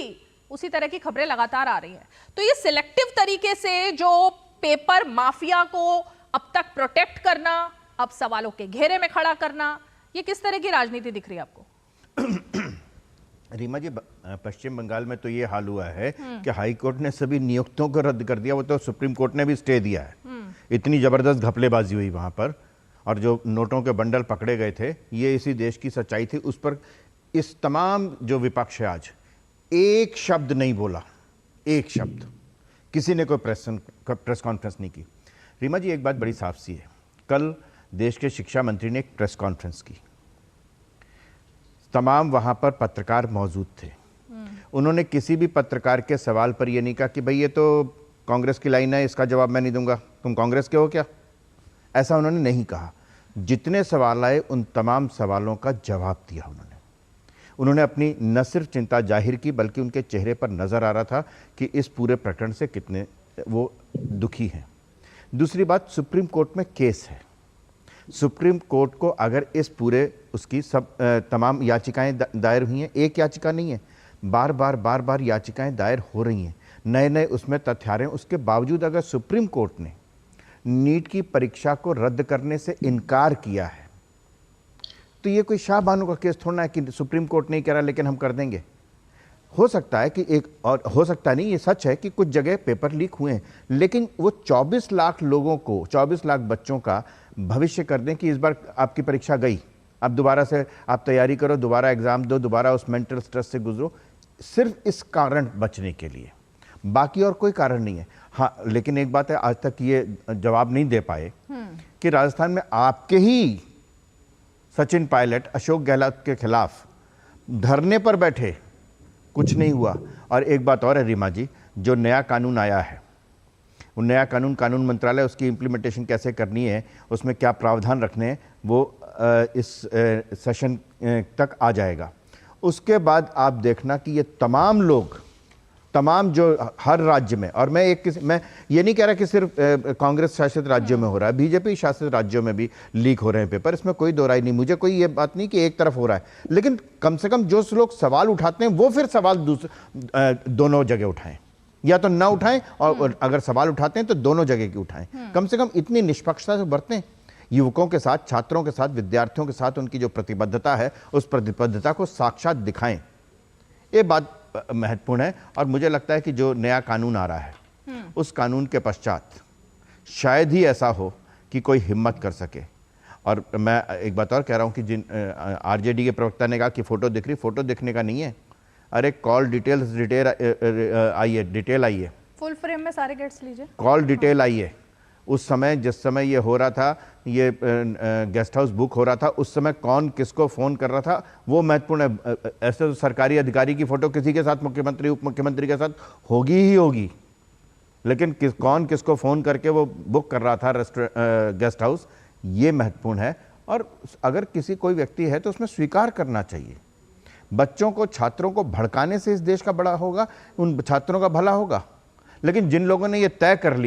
उसी तरह की खबरें लगातार आ रही हैं। तो ये सिलेक्टिव तरीके से जो पेपर माफिया को अब तक प्रोटेक्ट करना, अब सवालों के घेरे में खड़ा करना, ये किस तरह की राजनीति दिख रही है आपको? रीमा जी, पश्चिम बंगाल में तो ये हाल हुआ है कि हाई कोर्ट ने सभी नियुक्तियों को रद्द कर दिया, वो तो सुप्रीम कोर्ट ने भी स्टे दिया है। इतनी जबरदस्त घपलेबाजी हुई वहां पर, और जो नोटों के बंडल पकड़े गए थे, ये इसी देश की सच्चाई थी। उस पर इस तमाम जो विपक्ष है आज एक शब्द नहीं बोला, एक शब्द, किसी ने कोई प्रेस कॉन्फ्रेंस नहीं की। रीमा जी, एक बात बड़ी साफ सी है, कल देश के शिक्षा मंत्री ने एक प्रेस कॉन्फ्रेंस की, तमाम वहां पर पत्रकार मौजूद थे। उन्होंने किसी भी पत्रकार के सवाल पर यह नहीं कहा कि भाई ये तो कांग्रेस की लाइन है, इसका जवाब मैं नहीं दूंगा, तुम कांग्रेस के हो क्या, ऐसा उन्होंने नहीं कहा। जितने सवाल आए उन तमाम सवालों का जवाब दिया उन्होंने अपनी न सिर्फ चिंता जाहिर की, बल्कि उनके चेहरे पर नजर आ रहा था कि इस पूरे प्रकरण से कितने वो दुखी हैं। दूसरी बात, सुप्रीम कोर्ट में केस है। सुप्रीम कोर्ट को अगर इस पूरे उसकी सब तमाम याचिकाएं दायर हुई हैं, एक याचिका नहीं है, बार बार याचिकाएं दायर हो रही हैं, नए नए उसमें तथ्य आ रहे हैं। उसके बावजूद अगर सुप्रीम कोर्ट ने नीट की परीक्षा को रद्द करने से इनकार किया है, तो ये कोई शाह बानो का केस थोड़ा है कि सुप्रीम कोर्ट नहीं कह रहा लेकिन हम कर देंगे। हो सकता है कि एक, और हो सकता नहीं, ये सच है कि कुछ जगह पेपर लीक हुए हैं, लेकिन वो 24 लाख लोगों को, 24 लाख बच्चों का भविष्य कर दें कि इस बार आपकी परीक्षा गई, अब दोबारा से आप तैयारी करो, दोबारा एग्जाम दो, दोबारा उस मेंटल स्ट्रेस से गुजरो, सिर्फ इस कारण बचने के लिए, बाकी और कोई कारण नहीं है। हाँ, लेकिन एक बात है, आज तक ये जवाब नहीं दे पाए कि राजस्थान में आपके ही सचिन पायलट अशोक गहलोत के खिलाफ धरने पर बैठे, कुछ नहीं हुआ। और एक बात और है रीमा जी, जो नया कानून आया है, वो नया कानून मंत्रालय उसकी इम्प्लीमेंटेशन कैसे करनी है, उसमें क्या प्रावधान रखने हैं, वो इस सेशन तक आ जाएगा। उसके बाद आप देखना कि ये तमाम लोग, तमाम जो हर राज्य में, और मैं ये नहीं कह रहा कि सिर्फ कांग्रेस शासित राज्यों में हो रहा है, बीजेपी शासित राज्यों में भी लीक हो रहे हैं पेपर, इसमें कोई दो राय नहीं। मुझे कोई ये बात नहीं कि एक तरफ हो रहा है, लेकिन कम से कम जो लोग सवाल उठाते हैं वो फिर सवाल दोनों जगह उठाएं, या तो ना उठाएं, और अगर सवाल उठाते हैं तो दोनों जगह की उठाएं। कम से कम इतनी निष्पक्षता से बरतें, युवकों के साथ, छात्रों के साथ, विद्यार्थियों के साथ उनकी जो प्रतिबद्धता है, उस प्रतिबद्धता को साक्षात दिखाएं। ये बात महत्वपूर्ण है। और मुझे लगता है कि जो नया कानून आ रहा है, उस कानून के पश्चात शायद ही ऐसा हो कि कोई हिम्मत कर सके। और मैं एक बात और कह रहा हूं कि जिन आरजेडी के प्रवक्ता ने कहा कि फोटो दिख रही, फोटो दिखने का नहीं है, अरे कॉल डिटेल आई है, फुल फ्रेम में सारे गेट्स लीजिए, कॉल डिटेल आई है। उस समय, जिस समय ये हो रहा था, ये गेस्ट हाउस बुक हो रहा था, उस समय कौन किसको फ़ोन कर रहा था, वो महत्वपूर्ण है। ऐसे तो सरकारी अधिकारी की फ़ोटो किसी के साथ, मुख्यमंत्री, उप मुख्यमंत्री के साथ होगी ही होगी, लेकिन कौन किसको फ़ोन करके वो बुक कर रहा था गेस्ट हाउस, ये महत्वपूर्ण है। और अगर कोई व्यक्ति है तो उसमें स्वीकार करना चाहिए। बच्चों को, छात्रों को भड़काने से इस देश का बड़ा होगा, उन छात्रों का भला होगा। लेकिन जिन लोगों ने ये तय कर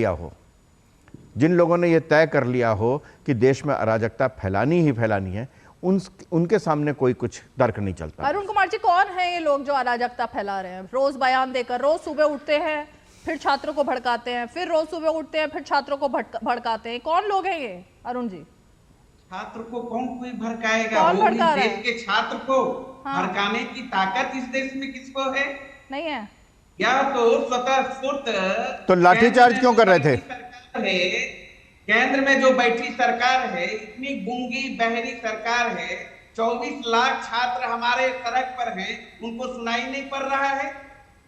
लिया हो, कि देश में अराजकता फैलानी ही फैलानी है, उनके सामने कोई कुछ तर्क नहीं चलता। अरुण कुमार जी, कौन है ये लोग जो अराजकता फैला रहे हैं? रोज बयान देकर, रोज सुबह उठते हैं फिर छात्रों को भड़काते हैं, फिर रोज सुबह उठते हैं फिर छात्रों को भड़काते हैं। कौन लोग हैं ये अरुण जी? छात्र को कौन कोई भड़काएगा? कौन भड़का रहा है? देश के छात्र को भड़काने की ताकत इस देश में किसको है? नहीं है। या तो स्वतः स्फूर्त तो लाठीचार्ज क्यों कर रहे थे? केंद्र में जो बैठी सरकार है, इतनी गूंगी बहरी सरकार है, 24 लाख छात्र हमारे सड़क पर हैं, उनको सुनाई नहीं पड़ रहा है।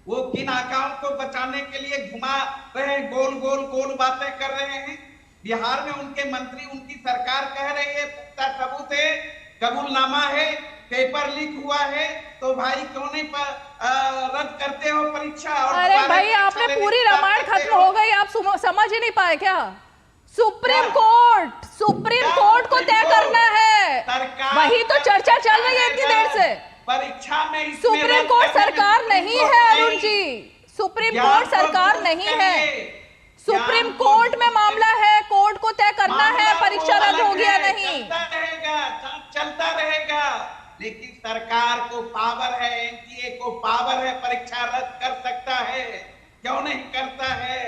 वो किन आकाओं को बचाने के लिए घुमा रहे, गोल बातें कर रहे हैं। बिहार में उनके मंत्री, उनकी सरकार कह रही है पुख्ता सबूत है, कबूलनामा है, पेपर लीक हुआ है, तो भाई क्यों नहीं रद्द करते हो परीक्षा? और अरे भाई, आपने पूरी रामायण खत्म हो गई, आप समझ ही नहीं पाए क्या? सुप्रीम कोर्ट को तय करना है, वही तो चर्चा चल रही है इतनी देर से। परीक्षा में सुप्रीम कोर्ट सरकार नहीं है अरुण जी, सुप्रीम कोर्ट सरकार नहीं है। सुप्रीम कोर्ट में मामला है, को तय करना है परीक्षा रद्द होगी या नहीं। चलता रहेगा, लेकिन सरकार को पावर है, एनटीए को पावर है, परीक्षा रद्द कर सकता है, क्यों नहीं करता है।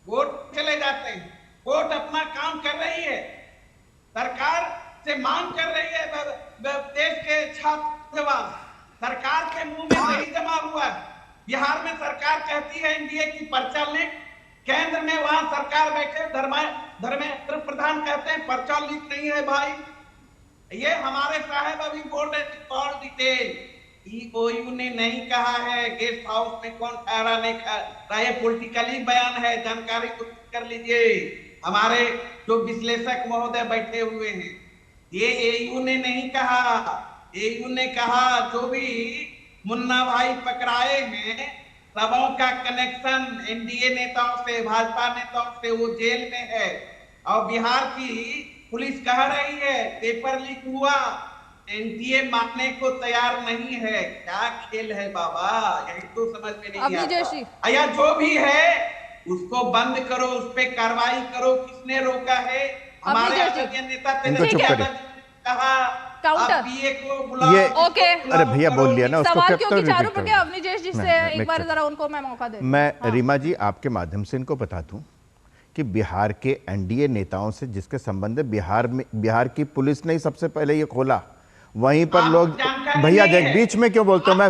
वोट चले जाते हैं, कोर्ट अपना काम कर रही है, सरकार से मांग कर रही है, देश के छात्रवास सरकार के मुंह में नहीं जमा हुआ है। बिहार में सरकार कहती है एनडीए की पर्चा लीक, केंद्र में वहां सरकार बैठे धर्मेंद्र प्रधान कहते हैं पर्चा लीक नहीं है भाई। ये हमारे साहब अभी बोल रहे थे कॉल डिटेल, ईओयू ने नहीं कहा है गेस्ट हाउस में कौन ठहरा नहीं खा, ये पॉलिटिकली बयान है, जानकारी को कर लीजिए। हमारे जो विश्लेषक महोदय बैठे हुए हैं, ये एयू ने नहीं कहा, एयू ने कहा जो भी मुन्ना भाई पकड़ाए हैं सबों का कनेक्शन एनडीए नेताओं से, भाजपा नेताओं से, वो जेल में है। और बिहार की पुलिस कह रही है पेपर लीक हुआ, एनडीए मानने को तैयार नहीं है। क्या खेल है बाबा, यही तो समझ में नहीं आता। या जो भी है उसको बंद करो, उस पे कार्रवाई करो, किसने रोका है। हमारे नेता कहा पीए को बुलाओ। ये ओके, अरे भैया बोल लिया ना, उसको सवाल क्योंकि चारों पर क्या अवनीश जी से एक बार जरा उनको मैं मौका दे। मैं रीमा जी आपके माध्यम से इनको बता दूं कि बिहार के एनडीए नेताओं से जिसके संबंध है, बिहार की पुलिस ने ही सबसे पहले ये खोला, वहीं पर लोग भैया देख बीच में क्यों बोलते हो, मैं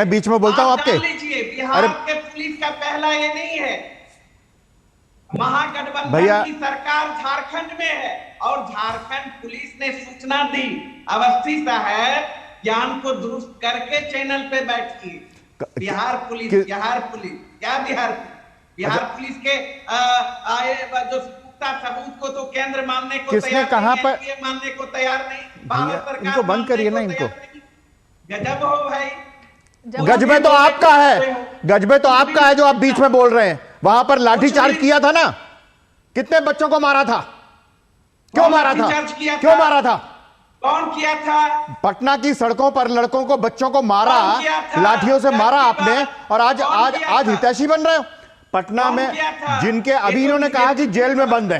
बीच में बोलता हूँ आपके। बिहार के पुलिस का पहला ये नहीं है, महागठबंधन की सरकार झारखंड में है और झारखंड पुलिस ने सूचना दी अवस्थी साहब ज्ञान को दुरुस्त करके चैनल पे बैठिए। बिहार पुलिस क्या बिहार पुलिस के जो सबूत को तो केंद्र मानने को किसने कहा पर मानने को तैयार नहीं, भारत सरकार इनको बंद करिए ना, इनको गजब हो भाई। गजबे तो आपका है, गजबे तो आपका है जो आप बीच में बोल रहे हैं। वहां पर लाठीचार्ज किया था ना, कितने बच्चों को मारा था, क्यों मारा था, क्यों मारा था, कौन किया था। पटना की सड़कों पर लड़कों को, बच्चों को मारा, लाठियों से मारा आपने, और आज हितैषी बन रहे हो। पटना में जिनके अभी इन्होंने कहा कि जेल में बंद है,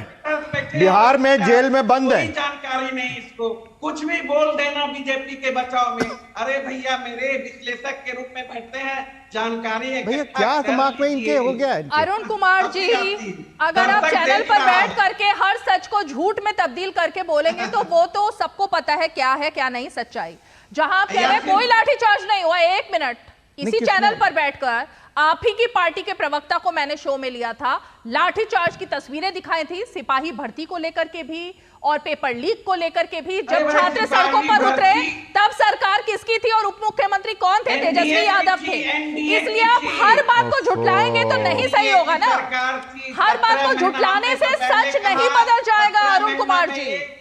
बिहार में जेल में बंद है, जानकारी नहीं, इसको कुछ भी बोल देना बीजेपी के बचाव में। अरे भैया मेरे विश्लेषक के रूप में बैठते हैं, जानकारी है भैया क्या दिमाग में इनके हो गया है। अरुण कुमार जी, अगर आप चैनल पर बैठ करके हर सच को झूठ में तब्दील करके बोलेंगे तो वो तो सबको पता है क्या है क्या नहीं सच्चाई। जहां आप कह रहे हैं कोई लाठीचार्ज नहीं हुआ, एक मिनट, इसी चैनल पर बैठकर आप ही की पार्टी के प्रवक्ता को मैंने शो में लिया था, लाठीचार्ज की तस्वीरें दिखाई थी, सिपाही भर्ती को लेकर के भी और पेपर लीक को लेकर के भी। जब छात्र सड़कों पर उतरे तब सरकार किसकी थी और उप मुख्यमंत्री कौन थे? तेजस्वी यादव थे। इसलिए आप हर बात को झुठलाएंगे तो नहीं सही होगा ना, हर बात को झुठलाने से सच नहीं बदल जाएगा। अरुण कुमार जी,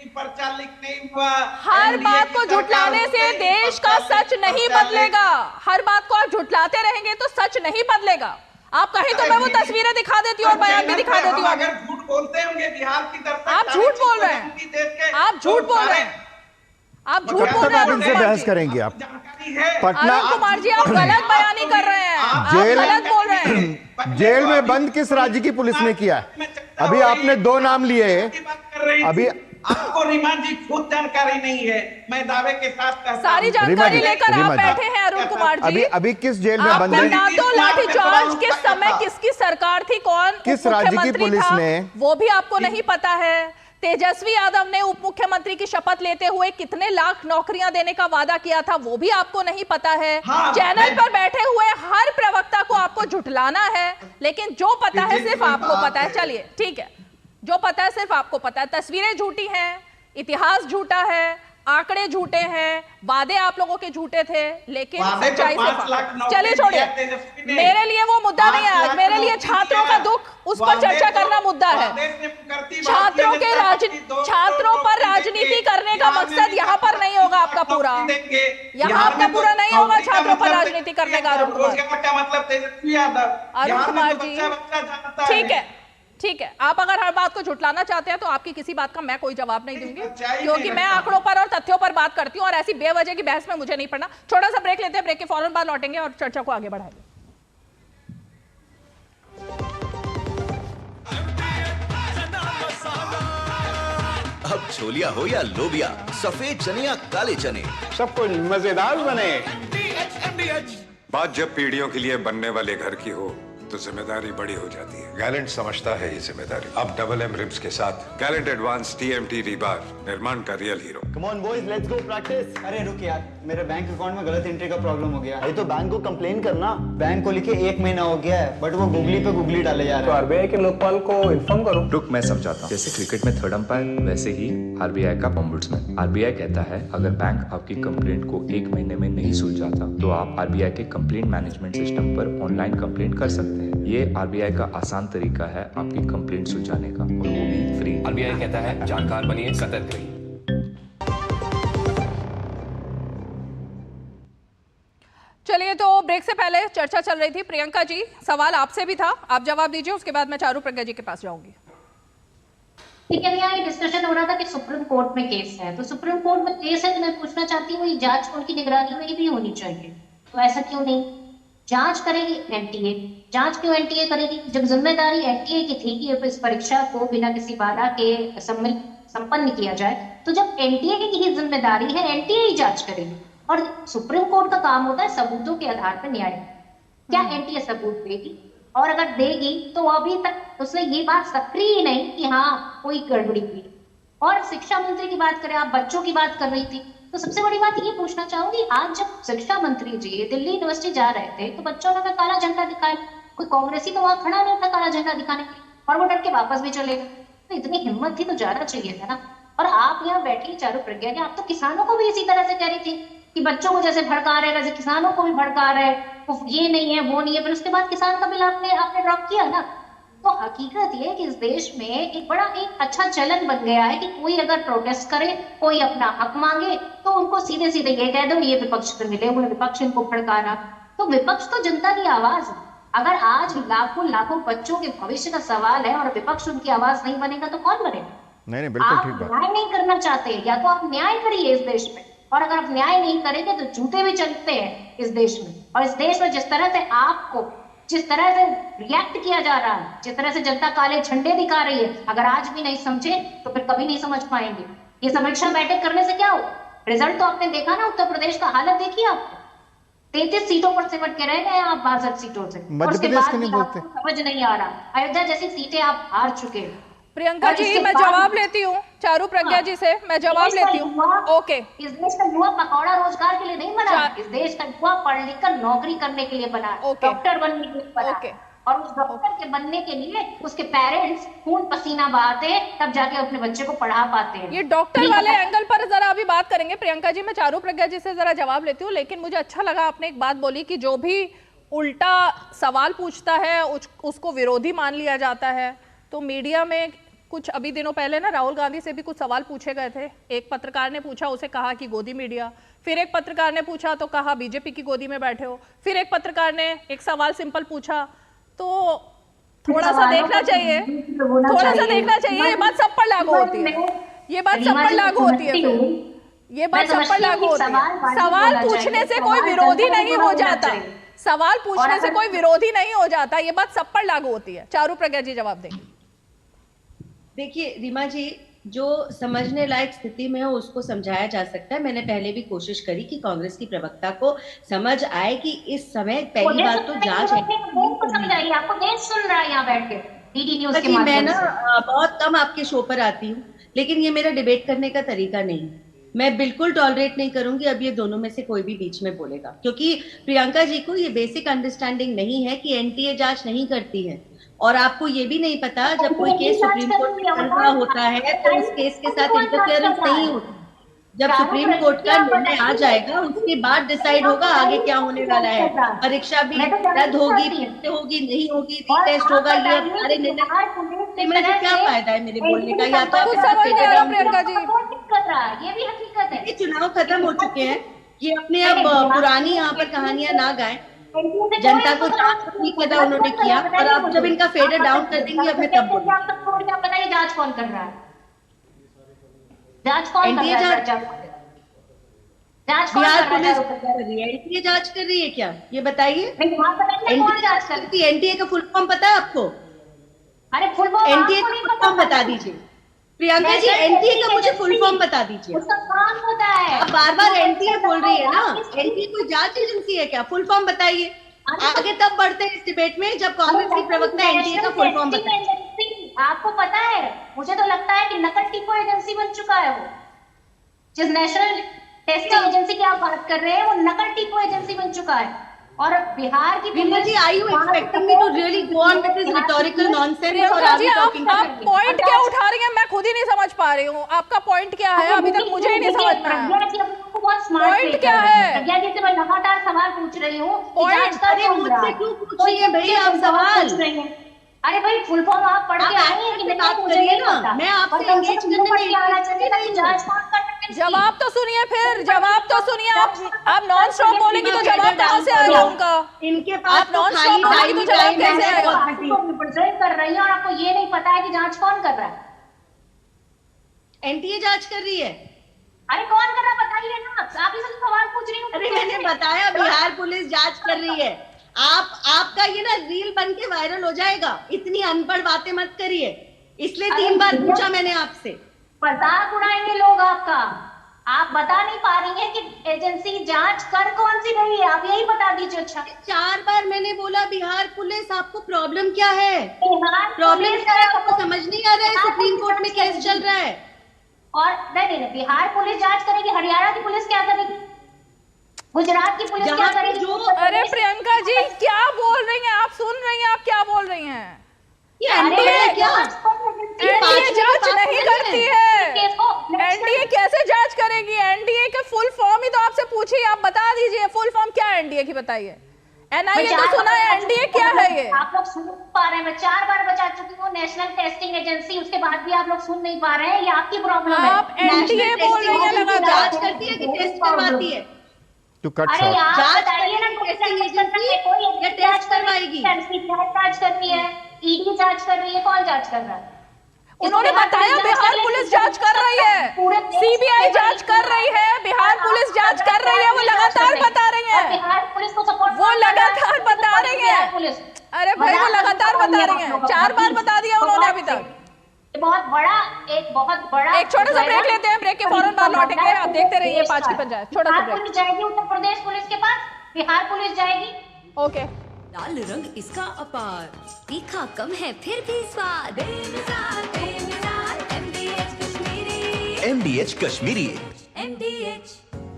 हर बात को झुठलाने से देश का सच नहीं बदलेगा, हर बात को आप झुठलाते रहेंगे तो सच नहीं बदलेगा। आप कहें तो मैं वो तस्वीरें दिखा देती हूँ और बयान भी दिखा देती हूँ। अगर झूठ बोलते होंगे बिहार की तरफ, आप झूठ बोल रहे हैं, आप झूठ बोल रहे हैं, आप झूठ बोल रहे हैं। इनसे बहस करेंगे आप। पटना अरुण कुमार जी, आप गलत बयानी कर रहे हैं, आप गलत बोल रहे हैं। जेल में बंद किस राज्य की पुलिस ने किया? अभी आपने 2 नाम लिए, अभी आपको रीमा जी खुद जानकारी नहीं है, मैं दावे के साथ सारी जानकारी लेकर आप बैठे हैं अरुण कुमार जी। अभी किस जेल में बंद है? ना तो लाठीचार्ज किस समय किसकी सरकार थी, कौन किस राज्य की पुलिस ने, वो भी आपको नहीं पता है। तेजस्वी यादव ने उप मुख्यमंत्री की शपथ लेते हुए कितने लाख नौकरियां देने का वादा किया था, वो भी आपको नहीं पता है। चैनल पर बैठे हुए हर प्रवक्ता को आपको झुठलाना है, लेकिन जो पता है सिर्फ आपको पता है। चलिए ठीक है, जो पता है सिर्फ आपको पता है। तस्वीरें झूठी हैं, इतिहास झूठा है, आंकड़े झूठे हैं, वादे आप लोगों के झूठे थे, लेकिन सच्चाई से चलिए छोड़िए, मेरे लिए वो मुद्दा नहीं है आज। मेरे लिए छात्रों का दुख, उस पर चर्चा करना मुद्दा है। छात्रों पर राजनीति करने का मकसद यहाँ पर नहीं होगा आपका पूरा, यहाँ आपका पूरा नहीं होगा छात्रों पर राजनीति करने का। अरुण कुमार जी ठीक है, ठीक है, आप अगर हर बात को झुठलाना चाहते हैं तो आपकी किसी बात का मैं कोई जवाब नहीं दूंगी, क्योंकि मैं आंकड़ों पर और तथ्यों पर बात करती हूं और ऐसी बेवजह की बहस में मुझे नहीं पड़ना। छोटा सा ब्रेक लेते हैं, ब्रेक के फौरन बाद लौटेंगे और चर्चा को आगे बढ़ाएंगे। छोलिया हो या लोबिया, सफेद चने या काले चने, सब कुछ मजेदार बने। बात जब पीढ़ियों के लिए बनने वाले घर की हो तो जिम्मेदारी बड़ी हो जाती है। गैलेंट समझता है ये जिम्मेदारी। अब डबल एम रिब्स के साथ गैलेंट एडवांस TMT रीबार, निर्माण का real hero. Come on boys, let's go practice. अरे रुक यार, मेरे बैंक अकाउंट में गलत एंट्री का प्रॉब्लम हो गया। अरे तो बैंक को कंप्लेन करना। बैंक को लिखे 1 महीना हो गया है, बट वो गूगली पे गूगली डाले जा रहा है। तो RBI के लोकपाल को इन्फॉर्म करो। रुक, मैं समझाता हूँ। जैसे क्रिकेट में थर्ड अंपायर, वैसे ही RBI का ओम्बुड्समैन। RBI कहता है अगर बैंक आपकी कंप्लेंट को 1 महीने में नहीं सुलझाता तो आप RBI के कंप्लेंट मैनेजमेंट सिस्टम पर ऑनलाइन कंप्लेंट कर सकते हैं। ये RBI का आसान तरीका है आपकी कंप्लेंट सुलझाने का, और वो भी फ्री। RBI कहता है जानकार बनिए, सतर्क रहिए। चलिए, तो ब्रेक से पहले चर्चा चल रही थी। प्रियंका जी, सवाल आपसे भी था, आप जवाब दीजिए, उसके बाद मैं चारू प्रज्ञा जी के पास जाऊंगी। ठीक है, यहाँ ये डिस्कशन हो रहा था कि सुप्रीम कोर्ट में केस है, तो सुप्रीम कोर्ट में केस है तो मैं पूछना चाहती हूँ, ये जांच उनकी निगरानी में भी होनी चाहिए, तो ऐसा क्यों नहीं? जांच करेगी NTA, जांच क्यों NTA करेगी? जब जिम्मेदारी NTA की थी कि इस परीक्षा को बिना किसी बाधा के संपन्न किया जाए, तो जब NTA की ही जिम्मेदारी है, NTA ही जांच करेगी। और सुप्रीम कोर्ट का काम होता है सबूतों के आधार पर न्याय। क्या NTA सबूत देगी? और अगर देगी तो अभी तक उसने ये बात सक्रिय ही नहीं कि हाँ कोई गड़बड़ी हुई। और शिक्षा मंत्री की बात करें, आप बच्चों की बात कर रही थी, तो सबसे बड़ी बात ये पूछना चाहूंगी, आज जब शिक्षा मंत्री जी दिल्ली यूनिवर्सिटी जा रहे थे तो बच्चों ने काला झंडा दिखाया, कोई कांग्रेसी तो वहां खड़ा नहीं था काला झंडा दिखाने, और वो डर के वापस भी चले गए। तो इतनी हिम्मत थी तो जाना चाहिए था ना। और आप यहाँ बैठी चारू प्रज्ञा जी, आप तो किसानों को भी इसी तरह से कह रही थी कि बच्चों को जैसे भड़का रहे वैसे किसानों को भी भड़का रहे, ये नहीं है वो नहीं है, फिर उसके बाद किसान का बिल आपने ड्रॉप किया ना। तो हकीकत ये है कि इस देश में एक अच्छा चलन बन गया है कि कोई अगर प्रोटेस्ट करे, कोई अपना हक मांगे, तो उनको सीधे सीधे ये कह दो ये विपक्ष को मिले हुए, विपक्ष इनको भड़का रहा। तो विपक्ष तो जनता की आवाज है। अगर आज लाखों बच्चों के भविष्य का सवाल है और विपक्ष उनकी आवाज नहीं बनेगा तो कौन बनेगा? नहीं, बिल्कुल ठीक बात। आप न्याय नहीं करना चाहते, या तो आप न्याय करिए इस देश में, और अगर आप न्याय नहीं करेंगे तो जूते भी चलते हैं इस देश में। और इस देश में जिस तरह से आपको जिस तरह से रिएक्ट किया जा रहा है, जिस तरह से जनता काले झंडे दिखा रही है, अगर आज भी नहीं समझे तो फिर कभी नहीं समझ पाएंगे। ये समीक्षा बैठक करने से क्या हो? रिजल्ट तो आपने देखा ना, उत्तर प्रदेश का हालत देखी आपने, 33 सीटों पर सिमट के रह गए आप 62 सीटों से। मध्य प्रदेश के नहीं बोलते, समझ नहीं आ रहा। अयोध्या जैसी सीटें आप हार चुके हैं। प्रियंका जी, मैं जवाब लेती हूँ चारू प्रज्ञा जी से, मैं जवाब लेती हूँ। ओके, इस देश का युवा पकौड़ा रोजगार के लिए नहीं बना, इस देश का युवा पढ़ लिख कर नौकरी करने के लिए बना, डॉक्टर बनने के लिए बना, और उस डॉक्टर के बनने के लिए उसके पेरेंट्स खून पसीना बहाते हैं, तब जाके अपने बच्चे को पढ़ा पाते हैं। ये डॉक्टर वाले एंगल पर जरा अभी बात करेंगे प्रियंका जी। मैं चारू प्रज्ञा जी से जरा जवाब लेती हूँ, लेकिन मुझे अच्छा लगा आपने एक बात बोली कि जो भी उल्टा सवाल पूछता है उसको विरोधी मान लिया जाता है। तो मीडिया में कुछ अभी दिनों पहले ना राहुल गांधी से भी कुछ सवाल पूछे गए थे। एक पत्रकार ने पूछा, उसे कहा कि गोदी मीडिया, फिर एक पत्रकार ने पूछा तो कहा बीजेपी की गोदी में बैठे हो, फिर एक पत्रकार ने एक सवाल सिंपल पूछा। तो थोड़ा सा देखना चाहिए, थोड़ा सा देखना चाहिए। ये बात सब पर लागू होती है, ये बात सब पर लागू होती है, ये बात सब पर लागू होती है। सवाल पूछने से कोई विरोधी नहीं हो जाता, सवाल पूछने से कोई विरोधी नहीं हो जाता, ये बात सब पर लागू होती है। चारू प्रज्ञा जी जवाब देंगे। देखिए रीमा जी, जो समझने लायक स्थिति में हो उसको समझाया जा सकता है। मैंने पहले भी कोशिश करी कि कांग्रेस की प्रवक्ता को समझ आए कि इस समय पहली बात तो जांच है। आपको देश सुन रहा है यहाँ बैठ के डीडी न्यूज़ के माध्यम से। मैं ना बहुत कम आपके शो पर आती हूँ, लेकिन ये मेरा डिबेट करने का तरीका नहीं। मैं बिल्कुल टॉलरेट नहीं करूंगी अब ये दोनों में से कोई भी बीच में बोलेगा, क्योंकि प्रियंका जी को ये बेसिक अंडरस्टैंडिंग नहीं है कि NTA जांच नहीं करती है। और आपको ये भी नहीं पता, जब कोई केस सुप्रीम कोर्ट में चल रहा होता है तो उस केस के साथ इंटरफेरेंस नहीं होती। जब सुप्रीम कोर्ट का निर्णय आ जाएगा उसके बाद डिसाइड होगा आगे क्या होने वाला है। परीक्षा भी रद्द होगी, होगी नहीं होगी, रीटेस्ट होगा, ये सारे निर्णय में क्या फायदा है मेरे बोलने का? या तो ये भी हकीकत है, ये चुनाव खत्म हो चुके हैं, ये अपने अब पुरानी यहाँ पर कहानियां ना गाएं। जनता को जांच नहीं करना उन्होंने किया, और अब जब इनका फेडर डाउन कर देंगे अब मैं तब बोलूंगी। बताइए जांच कौन कर रहा है? जांच कौन कर रहा है? बिहार पुलिस कर रही है, NTA जांच कर रही है क्या? ये बताइए। NTA का फुल फॉर्म पता है आपको? अरे फुल फॉर्म NTA का फुल फॉर्म बता दीजिए। प्रियंका जी, एनटीए का मुझे फुल फॉर्म बता दीजिए। उसका काम होता है। अब बार बार एनटीए बोल रही है ना, एनटीए कोई जांच एजेंसी है क्या? फुल फॉर्म बताइए। आगे तब बढ़ते हैं इस डिबेट में जब कांग्रेस की प्रवक्ता एनटीए का फुल फॉर्म बताए। आपको पता है, मुझे तो लगता है कि नकल टिप्पो एजेंसी बन चुका है वो। जिस नेशनल टेस्टिंग एजेंसी की आप बात कर रहे हैं वो नकल टिप्पो एजेंसी बन चुका है। और बिहार की विमल जी, are you expecting me to really go on with this rhetorical nonsense or are we talking? आप पॉइंट क्या उठा रही हैं, मैं खुद ही नहीं समझ पा रही हूँ। आपका पॉइंट क्या है? अभी तक मुझे ही नहीं समझ में आया। पॉइंट क्या है? प्रज्ञा जी से मैं लगातार सवाल पूछ रही हूँ। पॉइंट मुझसे क्यों पूछ रही है भाई आप सवाल? अरे भाई, फुल फॉर्म आप पढ़ के आए हैं कि नहीं? बात करिए ना, मैं आपसे एंगेज करने में आना चाहिए ना कि जांच कौन कर रहे हैं। जवाब तो सुनिए, फिर जवाब तो सुनिए। आप नॉन स्टॉप बोलेंगी तो जवाब कहाँ से आएगा उनका? इनके पास आप नॉन स्टॉप बोलेंगी तो जवाब कैसे आएगा? रिप्रेजेंट कर रही है और आपको ये नहीं पता है कि जांच कौन कर रहा है? एनटीए जांच कर रही है। अरे कौन कर रहा है बताइए ना। आप ही से सवाल पूछ रही हूँ। अरे मैंने बताया बिहार पुलिस जांच कर रही है। आपका ये ना रील बन के वायरल हो जाएगा। इतनी अनपढ़ बातें मत करिए, इसलिए 3 बार पूछा मैंने आपसे। मजाक उड़ाएंगे लोग आपका। आप बता नहीं पा रही हैं कि एजेंसी जांच कर कौन सी रही है, आप यही बता दीजिए। अच्छा, 4 बार मैंने बोला बिहार पुलिस, आपको प्रॉब्लम क्या है? प्रॉब्लम क्या है? आपको समझ नहीं आ रहा है? सुप्रीम कोर्ट में केस चल रहा है। और नहीं, बिहार पुलिस जांच करेगी, हरियाणा की पुलिस क्या करेगी, गुजरात की पुलिस क्या करेगी? अरे प्रियंका जी, क्या बोल रही हैं आप? सुन रही हैं आप क्या बोल रही हैं? एनटीए जांच नहीं करती है। एनडीए कैसे जांच करेगी? एनडीए के फुल फॉर्म ही तो आपसे पूछी, आप बता दीजिए फुल फॉर्म क्या है एनडीए की, बताइए। एनआईए तो सुना है, एनडीए क्या है ये? आप लोग सुन पा रहे हैं? मैं 4 बार बता चुकी हूँ नेशनल टेस्टिंग एजेंसी, उसके बाद भी आप लोग सुन नहीं पा रहे हैं। ये आपकी प्रॉब्लम है। आप एनडीए बोल रही हैं लगातार। जांच करती है कि टेस्ट करवाती है? तो कट अरे यार जांच बताइए ना, टेस्टिंग एजेंसी या टेस्ट करवाएगी? जांच कर रही है, ईडी जांच कर रही है, कौन जांच कर रहा है? उन्होंने बताया बिहार पुलिस जांच कर रही है, सीबीआई जांच कर रही है, बिहार पुलिस जांच कर रही है। वो लगातार बता रही है, बिहार पुलिस को सपोर्ट, वो लगातार बता रही है। अरे भाई, वो लगातार बता रही है, 4 बार बता दिया उन्होंने अभी तक। बहुत बड़ा एक छोटा सा ब्रेक लेते हैं, ब्रेक के फौरन बाद लौटेंगे। आप देखते रहिए 5 की पंचायत। छोटा सा ब्रेक। जाएगी उत्तर प्रदेश पुलिस के पास, बिहार पुलिस जाएगी। ओके। लाल रंग इसका अपार, तीखा कम है फिर भी स्वाद। MDH Kashmiri.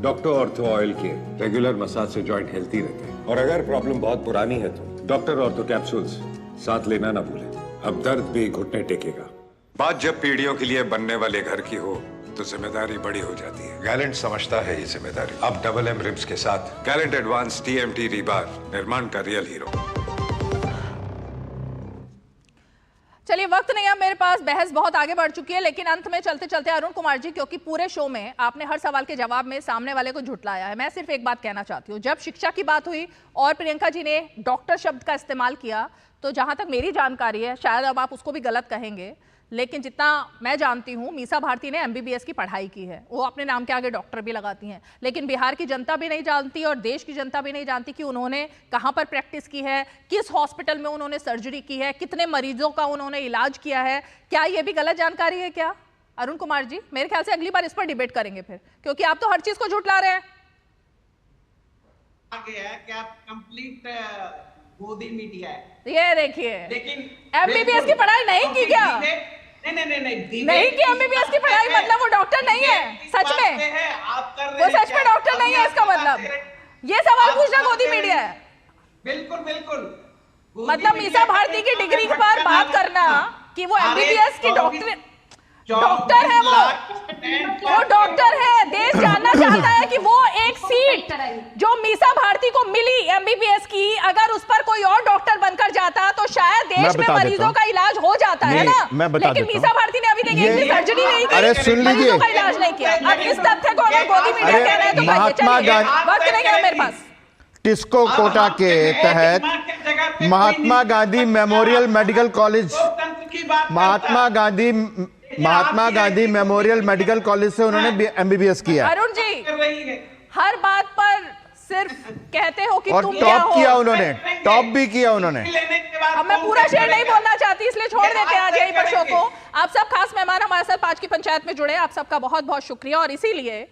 Doctor ortho oil के रेगुलर मसाज से जॉइंट हेल्थी रहते हैं। और अगर प्रॉब्लम बहुत पुरानी है तो डॉक्टर ऑर्थो कैप्सूल्स साथ लेना ना भूलें। अब दर्द भी घुटने टेकेगा। बात जब पीढ़ियों के लिए बनने वाले घर की हो तो जिम्मेदारी बड़ी हो जाती है। गैलेंट समझता है ये जिम्मेदारी। अब डबल एम रिब्स के साथ गैलेंट एडवांस TMT रीबार, निर्माण का रियल हीरो। चलिए, वक्त नहीं है मेरे पास, बहस बहुत आगे बढ़ चुकी है, लेकिन अंत में चलते चलते अरुण कुमार जी, क्योंकि पूरे शो में आपने हर सवाल के जवाब में सामने वाले को झुठलाया है, मैं सिर्फ एक बात कहना चाहती हूँ। जब शिक्षा की बात हुई और प्रियंका जी ने डॉक्टर शब्द का इस्तेमाल किया, तो जहां तक मेरी जानकारी है, शायद अब आप उसको भी गलत कहेंगे, लेकिन जितना मैं जानती हूँ, मीसा भारती ने MBBS की पढ़ाई की है। वो अपने नाम के आगे डॉक्टर भी लगाती हैं, लेकिन बिहार की जनता भी नहीं जानती और देश की जनता भी नहीं जानती कि उन्होंने कहाँ पर प्रैक्टिस की है, किस हॉस्पिटल में उन्होंने सर्जरी की है, कितने मरीजों का उन्होंने इलाज किया है। क्या ये भी गलत जानकारी है क्या अरुण कुमार जी? मेरे ख्याल से अगली बार इस पर डिबेट करेंगे फिर, क्योंकि आप तो हर चीज को झुठला रहे हैं। गोदी मीडिया है ये देखिए। लेकिन MBBS की पढ़ाई नहीं की क्या? नहीं की MBBS की पढ़ाई, मतलब वो डॉक्टर नहीं है सच में? वो सच में डॉक्टर नहीं है इसका मतलब? ये सवाल पूछना गोदी मीडिया है? बिल्कुल। मतलब मीसा भारती की डिग्री पर बात करना कि वो MBBS की डॉक्टर है, वो डॉक्टर है। देश जानना चाहता है कि वो एक सीट जो मीसा भारती को मिली MBBS की, अगर उस पर कोई और डॉक्टर बनकर जाता तो शायद देश में मरीजों का इलाज हो जाता है ना। लेकिन मीसा भारती ने अभी तक एक भी सर्जरी नहीं की, अरे सुन लीजिए, मरीजों का इलाज नहीं किया। अब इस तथ्य को अगर गोदी मीडिया कह रहे हैं तो महात्मा गांधी, वक्त नहीं है मेरे पास। टिस्को कोटा के तहत Mahatma Gandhi memorial medical college, Mahatma Gandhi memorial medical college से उन्होंने MBBS किया। अरुण जी, हर बात पर सिर्फ कहते हो कि और तुम क्या टॉप हो। किया उन्होंने, टॉप भी किया उन्होंने। अब मैं पूरा शेयर नहीं बोलना चाहती, इसलिए छोड़ देते हैं आज यही पर शो को। आप सब खास मेहमान हमारे साथ 5 की पंचायत में जुड़े, आप सबका बहुत बहुत शुक्रिया। और इसीलिए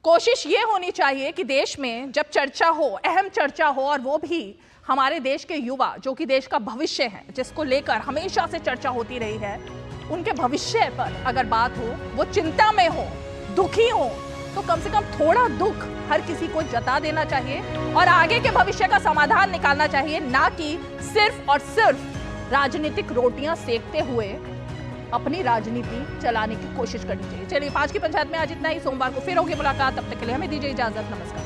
कोशिश ये होनी चाहिए कि देश में जब चर्चा हो, अहम चर्चा हो, और वो भी हमारे देश के युवा जो कि देश का भविष्य है, जिसको लेकर हमेशा से चर्चा होती रही है, उनके भविष्य पर अगर बात हो, वो चिंता में हो, दुखी हो, तो कम से कम थोड़ा दुख हर किसी को जता देना चाहिए और आगे के भविष्य का समाधान निकालना चाहिए, ना कि सिर्फ और सिर्फ राजनीतिक रोटियां सेकते हुए अपनी राजनीति चलाने की कोशिश करनी चाहिए। चलिए 5 की पंचायत में आज इतना ही। सोमवार को फिर होगी मुलाकात, तब तक के लिए हमें दीजिए इजाजत। नमस्कार।